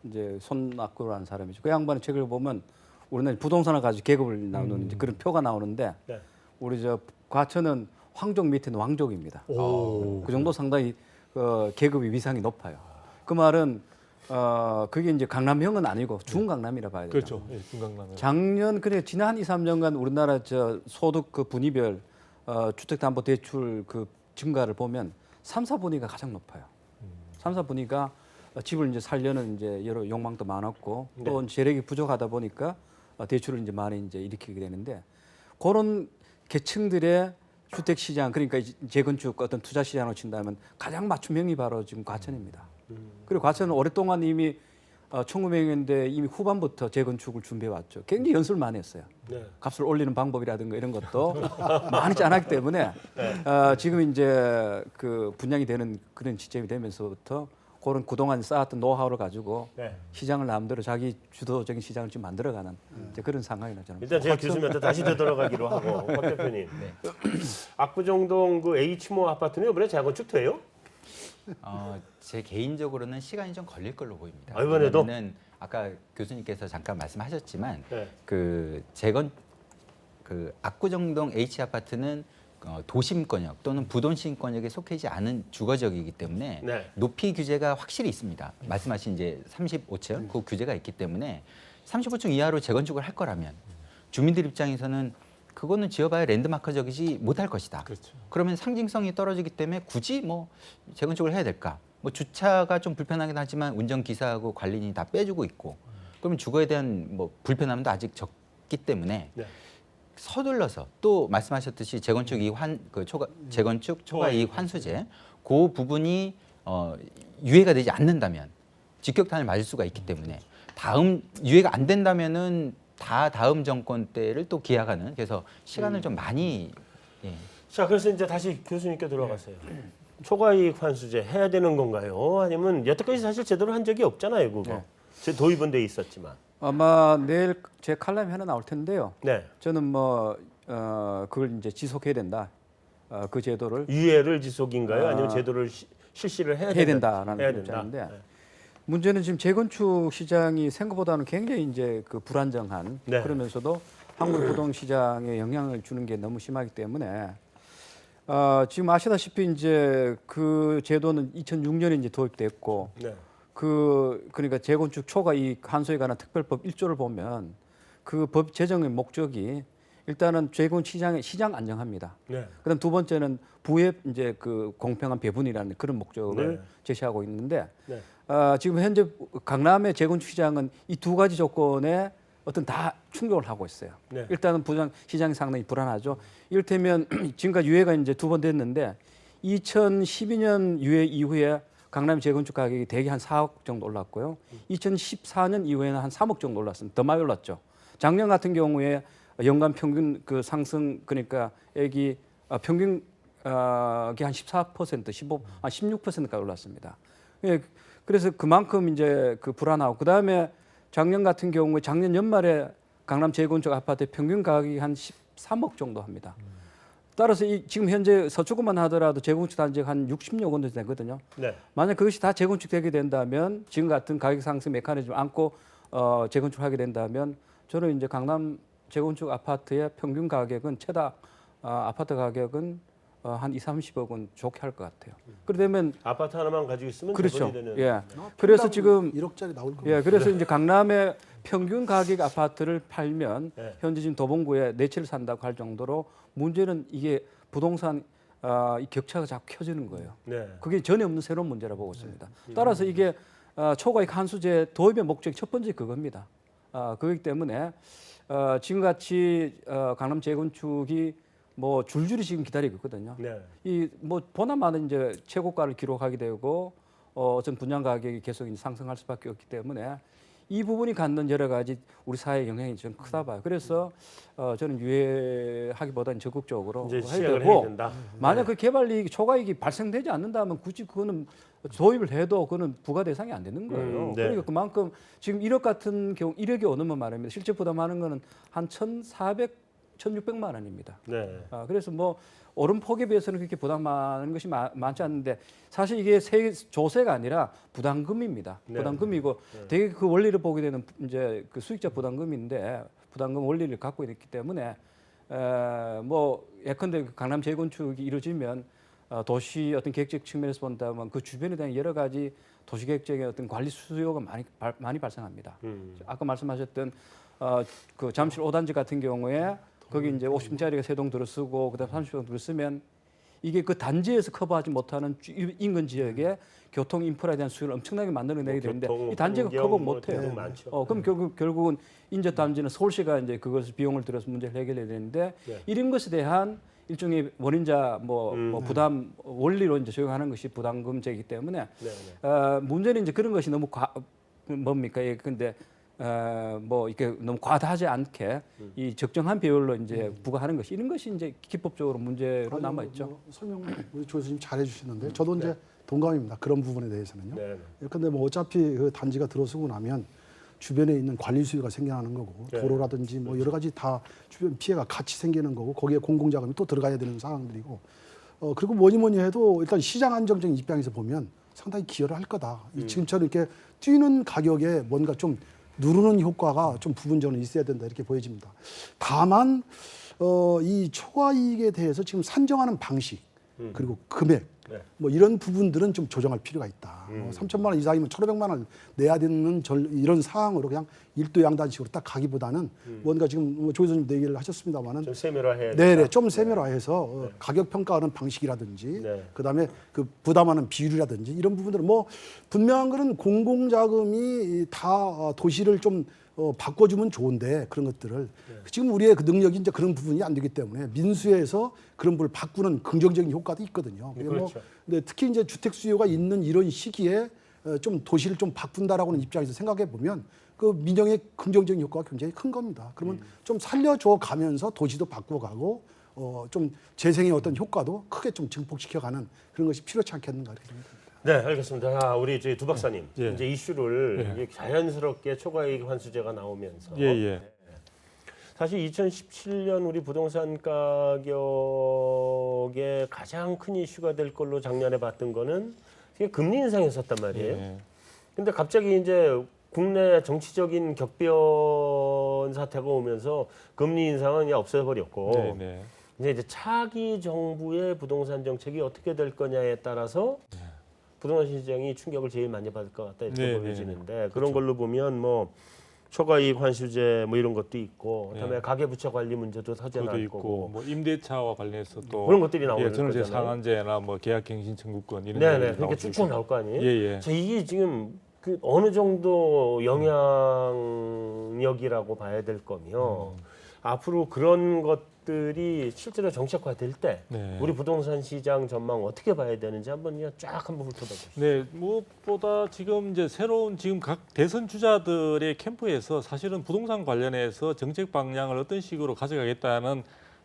이제 손낙구라는 사람이죠. 그 양반의 책을 보면 우리는 부동산을 가지고 계급을 나누는 이제 그런 표가 나오는데 네. 우리 저 과천은 황족 밑에는 왕족입니다. 그 정도 상당히 계급이 위상이 높아요. 그 말은 그게 이제 강남형은 아니고 중강남이라 봐야 돼요. 그렇죠. 예, 중강남에. 작년 그래 지난 한 2, 3년간 우리나라 저 소득 그 분위별 주택담보대출 그 증가를 보면 3, 4분위가 가장 높아요. 3, 4분위가 집을 이제 살려는 이제 여러 욕망도 많았고 또 재력이 부족하다 보니까 대출을 이제 많이 이제 일으키게 되는데 그런 계층들의 주택 시장 그러니까 재건축 어떤 투자 시장으로 친다면 가장 맞춤형이 바로 지금 과천입니다. 그리고 과천은 오랫동안 이미 1900년대 이미 후반부터 재건축을 준비해 왔죠. 굉장히 연습을 많이 했어요. 네. 값을 올리는 방법이라든가 이런 것도 많이 짜놨기 때문에 지금 이제 그 분양이 되는 그런 시점이 되면서부터 그런 그동안 쌓았던 노하우를 가지고 네. 시장을 마음대로 자기 주도적인 시장을 지금 만들어가는 이제 그런 상황이라 저는. 일단 제가 교수님한테 다시 되돌아가기로 하고 박 대표님 압구정동 그 H모 아파트는 이번에 재건축 돼요? 제 개인적으로는 시간이 좀 걸릴 걸로 보입니다. 아, 이번에도? 왜냐면은 아까 교수님께서 잠깐 말씀하셨지만 네. 그 압구정동 H 아파트는 도심권역 또는 부도심권역에 속해있지 않은 주거지역이기 때문에 네. 높이 규제가 확실히 있습니다. 말씀하신 이제 35층 그 규제가 있기 때문에 35층 이하로 재건축을 할 거라면 주민들 입장에서는 그거는 지어봐야 랜드마크적이지 못할 것이다. 그렇죠. 그러면 상징성이 떨어지기 때문에 굳이 뭐 재건축을 해야 될까? 뭐 주차가 좀 불편하긴 하지만 운전기사하고 관리인이 다 빼주고 있고 그러면 주거에 대한 뭐 불편함도 아직 적기 때문에 네. 서둘러서 또 말씀하셨듯이 재건축 재건축 초과 이익 환수제 그 부분이 유예가 되지 않는다면 직격탄을 맞을 수가 있기 때문에 다음 유예가 안 된다면은 다음 정권 때를 또 기약하는 그래서 시간을 좀 많이 자, 그래서 이제 다시 교수님께 돌아가세요. 초과이익 환수제 해야 되는 건가요? 아니면 여태까지 사실 제대로 한 적이 없잖아요, 그거. 제 도입은 돼 있었지만. 아마 내일 제 칼럼이 하나 나올 텐데요. 네. 저는 뭐 그걸 이제 지속해야 된다. 그 제도를 유예를 지속인가요? 아니면 제도를 실시를 해야 된다라는 해야 입장인데 된다. 문제는 지금 재건축 시장이 생각보다는 굉장히 이제 그 불안정한 네. 그러면서도 한국 부동 시장에 영향을 주는 게 너무 심하기 때문에 지금 아시다시피 이제 그 제도는 2006년에 이제 도입됐고 네. 그러니까 재건축 초과 이익 환수에 관한 특별법 1조를 보면 그 법 제정의 목적이 일단은 재건축 시장 안정합니다. 네. 그다음 두 번째는 부의 이제 그 공평한 배분이라는 그런 목적을 네. 제시하고 있는데 네. 지금 현재 강남의 재건축 시장은 이 두 가지 조건에 어떤 다 충족을 하고 있어요. 네. 일단은 부장 시장이 상당히 불안하죠. 이를테면 지금까지 유예가 이제 2번 됐는데 2012년 유예 이후에 강남 재건축 가격이 대개 한 4억 정도 올랐고요. 2014년 이후에는 한 3억 정도 올랐습니다. 더 많이 올랐죠. 작년 같은 경우에 연간 평균 그 상승 그러니까 애기 평균 한 14%, 15, 한 16%까지 올랐습니다. 예, 그래서 그만큼 이제 그 불안하고 그다음에 작년 같은 경우에 작년 연말에 강남 재건축 아파트 평균 가격이 한 13억 정도 합니다. 따라서 지금 현재 서초구만 하더라도 재건축 단지가 한 60여 군데 되거든요. 네. 만약 그것이 다 재건축되게 된다면 지금 같은 가격 상승 메커니즘 안고 재건축하게 된다면 저는 이제 강남 재건축 아파트의 평균 가격은 최다 아파트 가격은 한 2, 30억은 좋게 할 것 같아요. 그러면 아파트 하나만 가지고 있으면 그렇죠. 재건이 되는. 예. 그래서 지금 1억짜리 나올 겁니다. 예, 그래서 이제 강남의 평균 가격 아파트를 팔면 네. 현재 지금 도봉구에 4채를 산다고 할 정도로 문제는 이게 부동산 이 격차가 자꾸 커지는 거예요. 네. 그게 전혀 없는 새로운 문제라고 보고 있습니다. 따라서 이게 초과이익 환수제 도입의 목적이 첫 번째 그겁니다. 그렇기 때문에 지금같이 강남 재건축이 뭐 줄줄이 지금 기다리고 있거든요. 네. 이 뭐 보나마나 이제 최고가를 기록하게 되고 어떤 분양 가격이 계속 이제 상승할 수밖에 없기 때문에 이 부분이 갖는 여러 가지 우리 사회에 영향이 좀 크다 봐요. 그래서 저는 유예하기보다는 적극적으로 이제 해야 시작을 되고 해야 된다. 만약 그 개발 이익, 초과 이익이 발생되지 않는다면 굳이 그거는 도입을 해도 그거는 부과 대상이 안 되는 거예요. 네. 그러니까 그만큼 지금 1억 같은 경우 1억이 오는면 말입니다. 실제 부담하는 거는 한 1,600만 원입니다. 네. 그래서 뭐 오른 폭에 비해서는 그렇게 부담하는 것이 많지 않는데 사실 이게 조세가 아니라 부담금입니다. 네. 부담금이고 되게 그 원리를 보게 되는 이제 그 수익자 부담금인데 부담금 원리를 갖고 있기 때문에 뭐 예컨대 강남 재건축이 이루어지면 도시 어떤 계획적 측면에서 본다면 그 주변에 대한 여러 가지 도시계획적인 어떤 관리 수요가 많이 발생합니다. 아까 말씀하셨던 그 잠실 5단지 같은 경우에 거기 이제 50평짜리가 3동 들어서고 그다음 30동 들어서면 이게 그 단지에서 커버하지 못하는 인근 지역에 교통 인프라에 대한 수요를 엄청나게 만들어내게 되는데 이 단지가 커버 못해요. 그럼 결국은 인접 단지는 서울시가 이제 그것을 비용을 들여서 문제를 해결해야 되는데 이런 것에 대한 일종의 원인자 뭐 부담 원리로 이제 적용하는 것이 부담금제이기 때문에 문제는 이제 그런 것이 너무 뭡니까? 근데 뭐 이렇게 너무 과다하지 않게 이 적정한 비율로 이제 부과하는 것이 이런 것이 이제 기법적으로 문제로 남아 있죠. 설명 우리 조 교수님 잘 해주시는데 저도 이제 동감입니다. 그런 부분에 대해서는요. 네. 그런데 뭐 어차피 그 단지가 들어서고 나면 주변에 있는 관리 수요가 생겨나는 거고 네. 도로라든지 뭐 여러 가지 다 주변 피해가 같이 생기는 거고 거기에 공공자금이 또 들어가야 되는 상황들이고 그리고 뭐니 해도 일단 시장 안정적인 입장에서 보면 상당히 기여를 할 거다. 지금처럼 이렇게 뛰는 가격에 뭔가 좀 누르는 효과가 좀 부분적으로 있어야 된다 이렇게 보여집니다. 다만 이 초과 이익에 대해서 지금 산정하는 방식 그리고 금액 뭐 이런 부분들은 좀 조정할 필요가 있다. 3천만 원 이상이면 1,500만 원 내야 되는 이런 상황으로 그냥 일도 양단식으로 딱 가기보다는 뭔가 지금 조 교수님도 얘기를 하셨습니다만은 좀 세밀화해야 된다. 네네 좀 세밀화해서 가격 평가하는 방식이라든지 그다음에 그 부담하는 비율이라든지 이런 부분들은 뭐 분명한 거는 공공자금이 다 도시를 좀 바꿔주면 좋은데 그런 것들을 지금 우리의 그 능력이 이제 그런 부분이 안 되기 때문에 민수에서 그런 부분을 바꾸는 긍정적인 효과도 있거든요. 그렇죠. 근데 특히 이제 주택 수요가 있는 이런 시기에 좀 도시를 좀 바꾼다라고는 입장에서 생각해 보면 그 민영의 긍정적인 효과가 굉장히 큰 겁니다. 그러면 좀 살려줘 가면서 도시도 바꿔가고 좀 재생의 어떤 효과도 크게 좀 증폭시켜가는 그런 것이 필요치 않겠는가 이렇게 생각합니다. 네, 알겠습니다. 우리 저희 두 박사님 예. 이제 이슈를 이제 자연스럽게 초과이익 환수제가 나오면서 사실 2017년 우리 부동산 가격에 가장 큰 이슈가 될 걸로 작년에 봤던 거는 이게 금리 인상이었단 말이에요. 근데 갑자기 이제 국내 정치적인 격변 사태가 오면서 금리 인상은 그냥 없애버렸고 이제 차기 정부의 부동산 정책이 어떻게 될 거냐에 따라서 부동산 시장이 충격을 제일 많이 받을 것 같다 이렇게 보여지는데 그런 걸로 보면 뭐 초과이익 환수제 뭐 이런 것도 있고 그다음에 가계부채 관리 문제도 터져날 거고 뭐 임대차와 관련해서 또 그런 것들이 나오는 전월세 거잖아요. 상한제나 뭐 계약갱신 청구권 이런 네네 것들이 그렇게 쭉쭉 나올 거 아니에요. 자, 이게 지금 그 어느 정도 영향력이라고 봐야 될 거며 앞으로 그런 것들이 실제로 정책화될 때 우리 부동산 시장 전망 어떻게 봐야 되는지 한번 그냥 쫙 한번 훑어보시죠. 네, 무엇보다 지금 이제 새로운 지금 각 대선 주자들의 캠프에서 사실은 부동산 관련해서 정책 방향을 어떤 식으로 가져가겠다는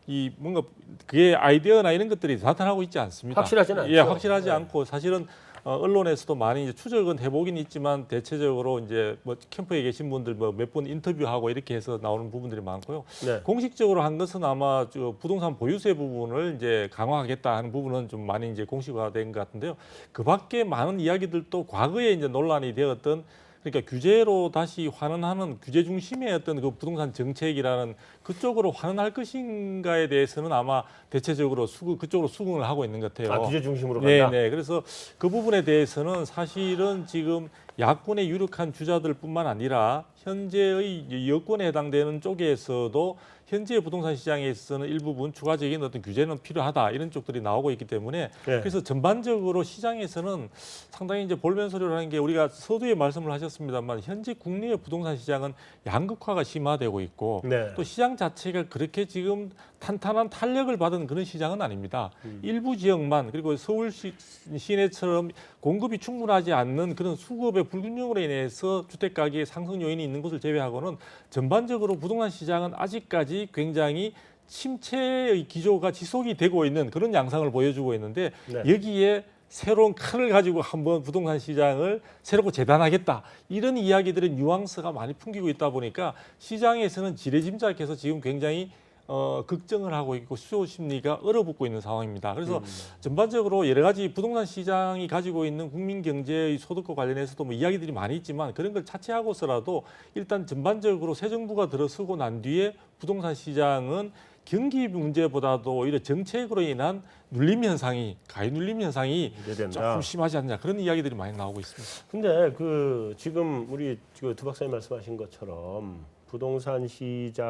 이 뭔가 그게 아이디어나 이런 것들이 나타나고 있지 않습니다. 확실하지는 않죠. 예, 확실하지 않고 사실은 언론에서도 많이 이제 추적은 해보긴 있지만 대체적으로 이제 뭐 캠프에 계신 분들 뭐 몇 분 인터뷰하고 이렇게 해서 나오는 부분들이 많고요. 공식적으로 한 것은 아마 저 부동산 보유세 부분을 이제 강화하겠다 하는 부분은 좀 많이 이제 공식화된 것 같은데요. 그밖에 많은 이야기들도 과거에 이제 논란이 되었던 그러니까 규제로 다시 환원하는 규제 중심의 어떤 그 부동산 정책이라는 그쪽으로 환원할 것인가에 대해서는 아마 대체적으로 그쪽으로 수긍을 하고 있는 것 같아요. 규제 중심으로 간다. 네. 그래서 그 부분에 대해서는 사실은 지금 야권의 유력한 주자들뿐만 아니라 현재의 여권에 해당되는 쪽에서도 현재 부동산 시장에서는 일부분 추가적인 어떤 규제는 필요하다 이런 쪽들이 나오고 있기 때문에 그래서 전반적으로 시장에서는 상당히 이제 볼멘소리라는 게 우리가 서두에 말씀을 하셨습니다만 현재 국내의 부동산 시장은 양극화가 심화되고 있고 또 시장 자체가 그렇게 지금 탄탄한 탄력을 받은 그런 시장은 아닙니다. 일부 지역만 그리고 서울 시내처럼 공급이 충분하지 않는 그런 수급의 정부의 불균형으로 인해서 주택 가격의 상승 요인이 있는 것을 제외하고는 전반적으로 부동산 시장은 아직까지 굉장히 침체의 기조가 지속이 되고 있는 그런 양상을 보여주고 있는데 네. 여기에 새로운 칼을 가지고 한번 부동산 시장을 새롭게 재단하겠다 이런 이야기들의 뉘앙스가 많이 풍기고 있다 보니까 시장에서는 지레짐작해서 지금 굉장히 걱정을 하고 있고 수요 심리가 얼어붙고 있는 상황입니다. 그래서 전반적으로 여러 가지 부동산 시장이 가지고 있는 국민 경제의 소득과 관련해서도 뭐 이야기들이 많이 있지만 그런 걸 차치하고서라도 일단 전반적으로 새 정부가 들어서고 난 뒤에 부동산 시장은 경기 문제보다도 오히려 정책으로 인한 눌림 현상이 가히 눌림 현상이 기대된다. 조금 심하지 않냐 그런 이야기들이 많이 나오고 있습니다. 근데 그 지금 우리 두 박사님 말씀하신 것처럼 부동산 시장에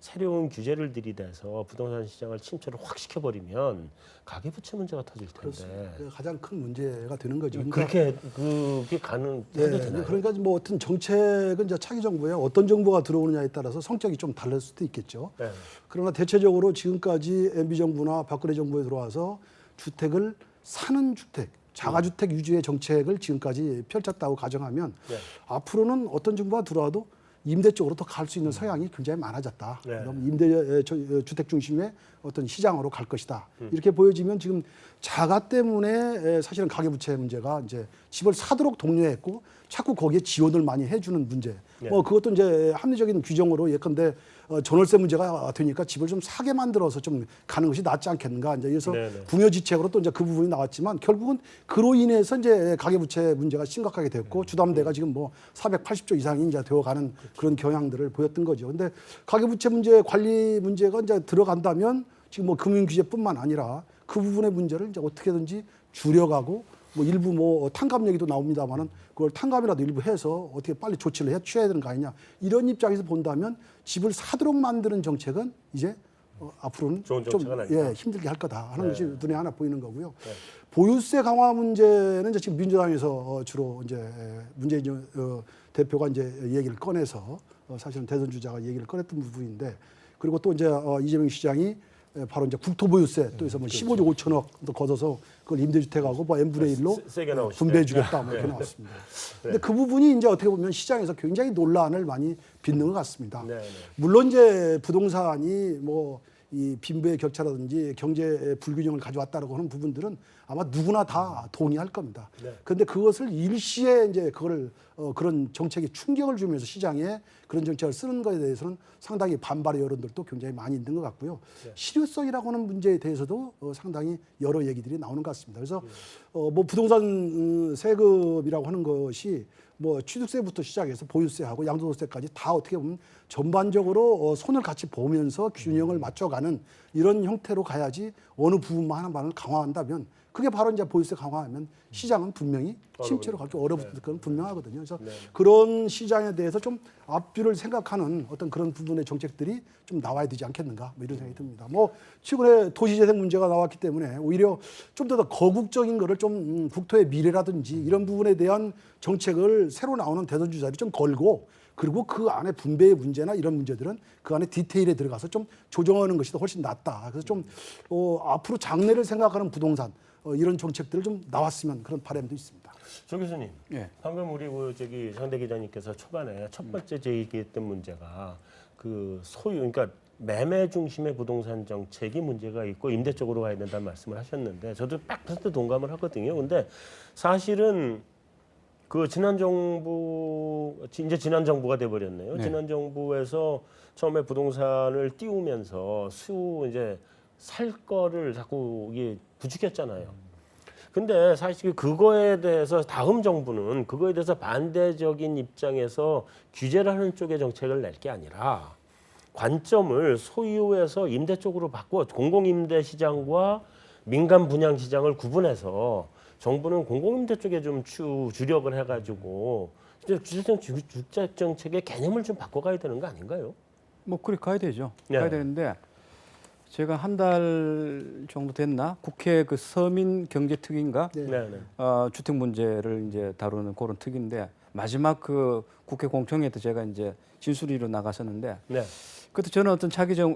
새로운 규제를 들이대서 부동산 시장을 침체를 확 시켜버리면 가계부채 문제가 터질 텐데. 그렇습니다. 가장 큰 문제가 되는 거죠. 그게 가능해도 되나요? 그러니까 뭐 어떤 정책은 이제 차기 정부에 어떤 정부가 들어오느냐에 따라서 성격이 좀 다를 수도 있겠죠. 네. 그러나 대체적으로 지금까지 MB 정부나 박근혜 정부에 들어와서 주택을 사는 주택, 자가주택 위주의 정책을 지금까지 펼쳤다고 가정하면 네. 앞으로는 어떤 정부가 들어와도 임대 쪽으로 더 갈 수 있는 성향이 굉장히 많아졌다. 네. 그럼 임대 주택 중심의 어떤 시장으로 갈 것이다. 이렇게 보여지면 지금 자가 때문에 사실은 가계부채 문제가 이제 집을 사도록 독려했고 자꾸 거기에 지원을 많이 해주는 문제. 네. 그것도 이제 합리적인 규정으로 예컨대 전월세 문제가 되니까 집을 좀 사게 만들어서 좀 가는 것이 낫지 않겠는가. 이제 그래서 네네. 부녀지책으로 또 이제 그 부분이 나왔지만 결국은 그로 인해서 이제 가계부채 문제가 심각하게 됐고 주담대가 지금 뭐 480조 이상이 이제 되어가는 그런 경향들을 보였던 거죠. 근데 가계부채 문제 관리 문제가 이제 들어간다면 지금 뭐 금융규제뿐만 아니라 그 부분의 문제를 이제 어떻게든지 줄여가고 뭐 일부 뭐 탕감 얘기도 나옵니다만은 그걸 탕감이라도 일부 해서 어떻게 빨리 조치를 취해야 되는 거 아니냐 이런 입장에서 본다면 집을 사도록 만드는 정책은 이제 앞으로는 좋은 좀 정책은 아니다. 힘들게 할 거다 하는 네. 것이 눈에 하나 보이는 거고요. 보유세 강화 문제는 이제 지금 민주당에서 주로 이제 문재인 대표가 이제 얘기를 꺼내서 사실은 대선 주자가 얘기를 꺼냈던 부분인데 그리고 또 이제 이재명 시장이 바로 이제 국토보유세 또 해서 뭐 15조 5천억 또 걷어서 그걸 임대주택하고 뭐 n분의 1로 세게 나오시네. 분배해주겠다 뭐 이렇게 나왔습니다. 근데 그 부분이 이제 어떻게 보면 시장에서 굉장히 논란을 많이 빚는 것 같습니다. 네, 네. 물론 이제 부동산이 뭐 이 빈부의 격차라든지 경제 불균형을 가져왔다라고 하는 부분들은 아마 누구나 다 동의할 겁니다. 네. 그런데 그것을 일시에 이제 그거를 그런 정책에 충격을 주면서 시장에 그런 정책을 쓰는 것에 대해서는 상당히 반발의 여론들도 굉장히 많이 있는 것 같고요. 실효성이라고 하는 문제에 대해서도 상당히 여러 얘기들이 나오는 것 같습니다. 그래서 뭐 부동산 세금이라고 하는 것이 뭐 취득세부터 시작해서 보유세하고 양도소득세까지 다 어떻게 보면 전반적으로 손을 같이 보면서 균형을 맞춰가는 이런 형태로 가야지 어느 부분만 하나만을 강화한다면 그게 바로 이제 보유세 강화하면 시장은 분명히 침체로 가기 얼어붙을 건 분명하거든요. 그래서 그런 시장에 대해서 좀 앞뒤를 생각하는 어떤 그런 부분의 정책들이 좀 나와야 되지 않겠는가 뭐 이런 생각이 듭니다. 뭐 최근에 도시재생 문제가 나왔기 때문에 오히려 좀 더 거국적인 거를 좀 국토의 미래라든지 이런 부분에 대한 정책을 새로 나오는 대선 주자들이 좀 걸고 그리고 그 안에 분배의 문제나 이런 문제들은 그 안에 디테일에 들어가서 좀 조정하는 것이 더 훨씬 낫다. 그래서 좀 앞으로 장래를 생각하는 부동산 이런 정책들을 좀 나왔으면 그런 바람도 있습니다. 조 교수님, 예. 방금 우리 상대 기자님께서 초반에 첫 번째 제기했던 문제가 그 소유, 그러니까 매매 중심의 부동산 정책이 문제가 있고 임대 쪽으로 가야 된다는 말씀을 하셨는데 저도 100% 동감을 하거든요. 근데 사실은 그 지난 정부가 돼버렸네요. 네. 지난 정부에서 처음에 부동산을 띄우면서 이제 살 거를 자꾸 이게 부추겼잖아요. 근데 사실 그거에 대해서 다음 정부는 그거에 대해서 반대적인 입장에서 규제를 하는 쪽의 정책을 낼 게 아니라 관점을 소유에서 임대 쪽으로 바꿔 공공임대 시장과 민간 분양 시장을 구분해서 정부는 공공임대 쪽에 좀 주력을 해가지고 주택 정책의 개념을 좀 바꿔가야 되는 거 아닌가요? 뭐 그렇게 가야 되죠. 네. 가야 되는데 제가 한 달 정도 됐나 국회 그 서민 경제특위인가 네. 네. 주택 문제를 이제 다루는 그런 특위인데 마지막 그 국회 공청회 때 제가 이제 진술위로 나갔었는데 네. 그때 저는 어떤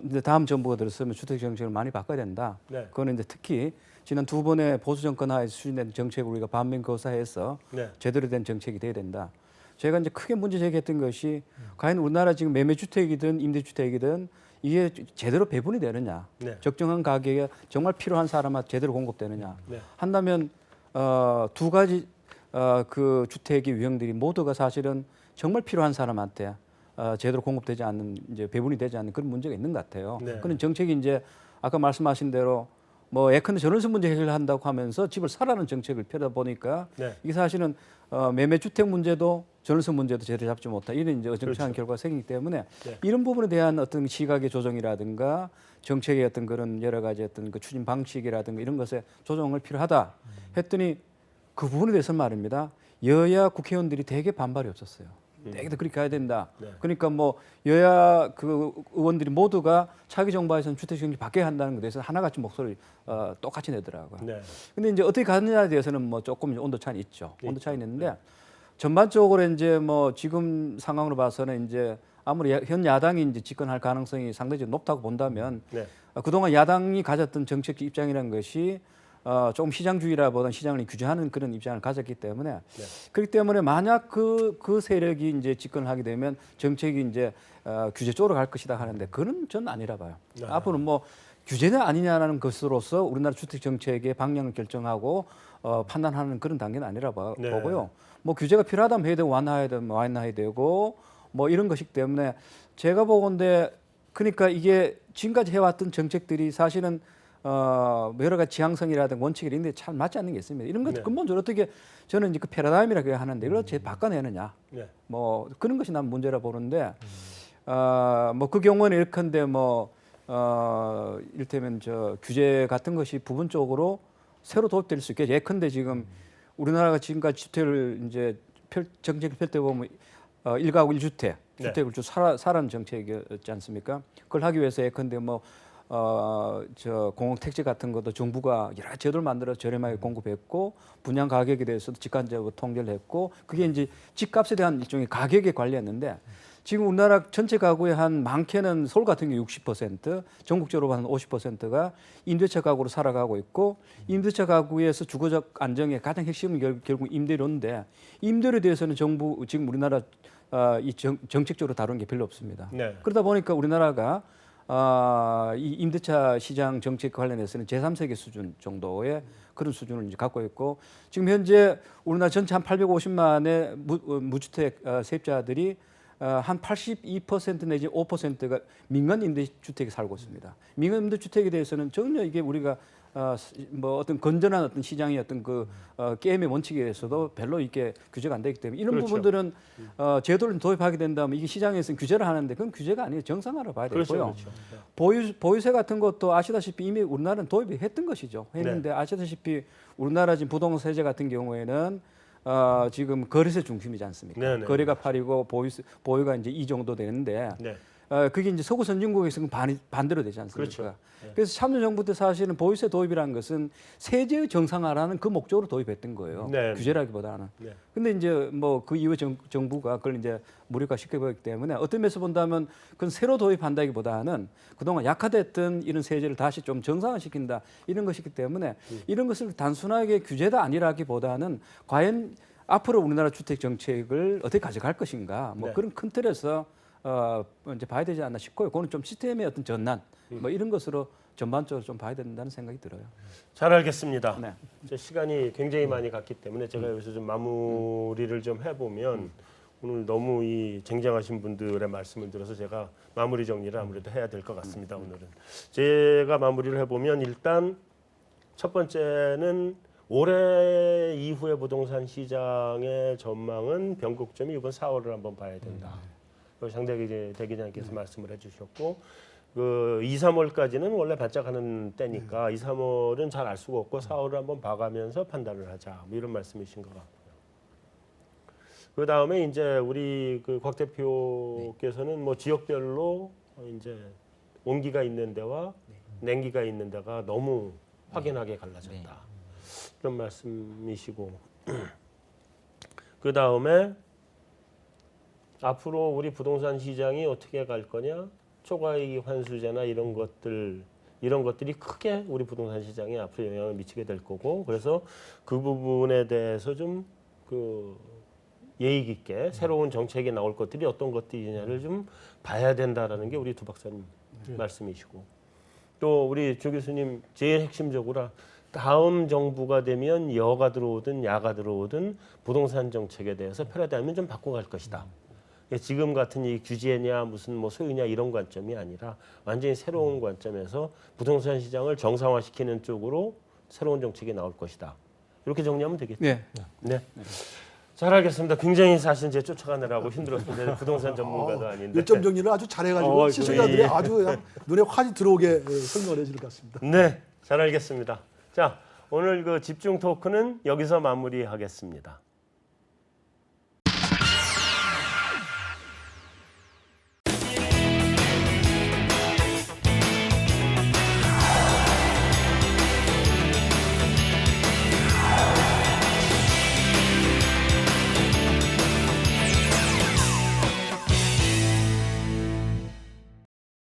이제 다음 정부가 들었으면 주택 정책을 많이 바꿔야 된다. 네. 그거는 이제 특히 지난 두 번의 보수 정권 하에 추진된 정책을 우리가 반면교사해서 네. 제대로 된 정책이 돼야 된다. 제가 이제 크게 문제 제기했던 것이 과연 우리나라 지금 매매주택이든 임대주택이든 이게 제대로 배분이 되느냐, 네. 적정한 가격에 정말 필요한 사람한테 제대로 공급되느냐 네. 한다면 두 가지 그 주택의 유형들이 모두가 사실은 정말 필요한 사람한테 제대로 공급되지 않는 이제 배분이 되지 않는 그런 문제가 있는 것 같아요. 네. 그런 정책이 이제 아까 말씀하신 대로 뭐 예컨대 전월세 문제 해결한다고 하면서 집을 사라는 정책을 펴다 보니까 네. 이게 사실은 매매주택 문제도 전월세 문제도 제대로 잡지 못한 이런 이제 어정쩡한 결과가 생기기 때문에 네. 이런 부분에 대한 어떤 시각의 조정이라든가 정책의 어떤 그런 여러 가지 어떤 그 추진 방식이라든가 이런 것에 조정을 필요하다 했더니 그 부분에 대해서는 말입니다. 여야 국회의원들이 되게 반발이 없었어요. 되게 그렇게 가야 된다. 네. 그러니까 뭐 여야 그 의원들이 모두가 차기 정부에서는 주택정책 바뀌어야 한다는 것에 대해서 하나같이 목소리를 똑같이 내더라고요. 네. 근데 이제 어떻게 가느냐에 대해서는 뭐 조금 온도 차이는 있죠. 온도 차이는 있는데 전반적으로 이제 뭐 지금 상황으로 봐서는 이제 아무리 현 야당이 이제 집권할 가능성이 상대적으로 높다고 본다면 네. 그동안 야당이 가졌던 정책 입장이라는 것이 조금 시장주의라보다는 시장을 규제하는 그런 입장을 가졌기 때문에 그렇기 때문에 만약 그 세력이 이제 집권을 하게 되면 정책이 이제 규제 쪽으로 갈 것이다 하는데 그건 저는 아니라 봐요. 앞으로 뭐 규제냐 아니냐라는 것으로서 우리나라 주택 정책의 방향을 결정하고 판단하는 그런 단계는 아니라 네. 보고요. 뭐 규제가 필요하다면 해야 되고 완화해야 되고 뭐 이런 것이기 때문에 제가 보건대 그러니까 이게 지금까지 해왔던 정책들이 사실은 여러 가지 지향성이라든가 원칙이 있는데 잘 맞지 않는 게 있습니다. 이런 것도 네. 근본적으로 어떻게 저는 이제 그 패러다임이라고 하는데 이걸 어떻게 바꿔내느냐. 네. 뭐 그런 것이 난 문제라 보는데 뭐 그 경우는 예컨대 뭐 이를테면 저 규제 같은 것이 부분적으로 새로 도입될 수 있겠죠. 예컨대 지금 우리나라가 지금까지 주택을 이제 정책을 펼 때 보면 1가구 1주택 네. 주택을 쭉 사라는 정책이었지 않습니까? 그걸 하기 위해서 예컨대 뭐 저 공공택지 같은 것도 정부가 여러 가지 제도를 만들어 저렴하게 공급했고 분양 가격에 대해서도 직관적으로 통제를 했고 그게 이제 집값에 대한 일종의 가격에 관리했는데 지금 우리나라 전체 가구의 한 많게는 서울 같은 경우 60%, 전국적으로 한 50%가 임대차 가구로 살아가고 있고 임대차 가구에서 주거적 안정의 가장 핵심은 결국 임대료인데 임대료에 대해서는 정부 지금 우리나라 이 정책적으로 다룬 게 별로 없습니다. 네. 그러다 보니까 우리나라가 이 임대차 시장 정책 관련해서는 제3세계 수준 정도의 그런 수준을 이제 갖고 있고 지금 현재 우리나라 전체 한 850만의 무주택 세입자들이 한 82% 내지 5%가 민간 임대주택에 살고 있습니다. 민간 임대주택에 대해서는 전혀 이게 우리가 뭐 어떤 건전한 어떤 시장의 어떤 그 게임의 원칙에 대해서도 별로 이렇게 규제가 안 되기 때문에 이런 그렇죠. 부분들은 제도를 도입하게 된다면 이게 시장에서는 규제를 하는데 그건 규제가 아니에요. 정상화로 봐야 되고요. 그렇죠. 그렇죠. 보유세 같은 것도 아시다시피 이미 우리나라는 도입이 했던 것이죠. 했는데 아시다시피 우리나라 지금 부동산 세제 같은 경우에는 지금 거래세 중심이지 않습니까? 네네. 거래가 8이고 보유가 이제 2 정도 되는데 네. 그게 이제 서구 선진국에서는 반대로 되지 않습니까? 그렇죠. 그래서 참여정부 때 사실은 보유세 도입이라는 것은 세제의 정상화라는 그 목적으로 도입했던 거예요. 네. 규제라기보다는. 네. 근데 이제 뭐 그 이후에 정부가 그걸 이제 무력화 시켜버렸기 때문에 어떤 면에서 본다면 그건 새로 도입한다기보다는 그동안 약화됐던 이런 세제를 다시 좀 정상화시킨다 이런 것이기 때문에 이런 것을 단순하게 규제다 아니라기보다는 과연 앞으로 우리나라 주택 정책을 어떻게 가져갈 것인가 뭐 네. 그런 큰 틀에서 이제 봐야 되지 않나 싶고요. 그거는 좀 시스템의 어떤 전환 뭐 이런 것으로 전반적으로 좀 봐야 된다는 생각이 들어요. 잘 알겠습니다. 네. 이제 시간이 굉장히 많이 갔기 때문에 제가 여기서 좀 마무리를 좀 해보면 오늘 너무 이 쟁쟁하신 분들의 말씀을 들어서 제가 마무리 정리를 아무래도 해야 될 것 같습니다. 오늘은 제가 마무리를 해보면 일단 첫 번째는 올해 이후의 부동산 시장의 전망은 변곡점이 이번 4월을 한번 봐야 된다. 상대 대기자님께서 말씀을 해주셨고 그 2, 3월까지는 원래 반짝하는 때니까 2, 3월은 잘 알 수가 없고 4월을 한번 봐가면서 판단을 하자. 뭐 이런 말씀이신 것 같고요. 그 다음에 이제 우리 그 곽 대표께서는 뭐 지역별로 이제 온기가 있는 데와 냉기가 있는 데가 너무 확연하게 갈라졌다. 이런 말씀이시고 그 다음에 앞으로 우리 부동산 시장이 어떻게 갈 거냐? 초과이익 환수제나 이런 것들 이런 것들이 크게 우리 부동산 시장에 앞으로 영향을 미치게 될 거고 그래서 그 부분에 대해서 좀 그 예의 깊게 새로운 정책이 나올 것들이 어떤 것들이냐를 좀 봐야 된다라는 게 우리 두 박사님 말씀이시고 또 우리 조 교수님 제일 핵심적으로 다음 정부가 되면 여가 들어오든 야가 들어오든 부동산 정책에 대해서 패러다임은 좀 바꿔갈 것이다. 지금 같은 이 규제냐 무슨 뭐 소유냐 이런 관점이 아니라 완전히 새로운 관점에서 부동산 시장을 정상화시키는 쪽으로 새로운 정책이 나올 것이다. 이렇게 정리하면 되겠죠. 네. 네. 잘 알겠습니다. 굉장히 사실 제 쫓아가느라고 힘들었는데 부동산 전문가도 아닌데. 일점 정리를 아주 잘해가지고 시청자들이 아주 그냥 눈에 환히 들어오게 설명을 해줄 것 같습니다. 네, 잘 알겠습니다. 자, 오늘 그 집중 토크는 여기서 마무리하겠습니다.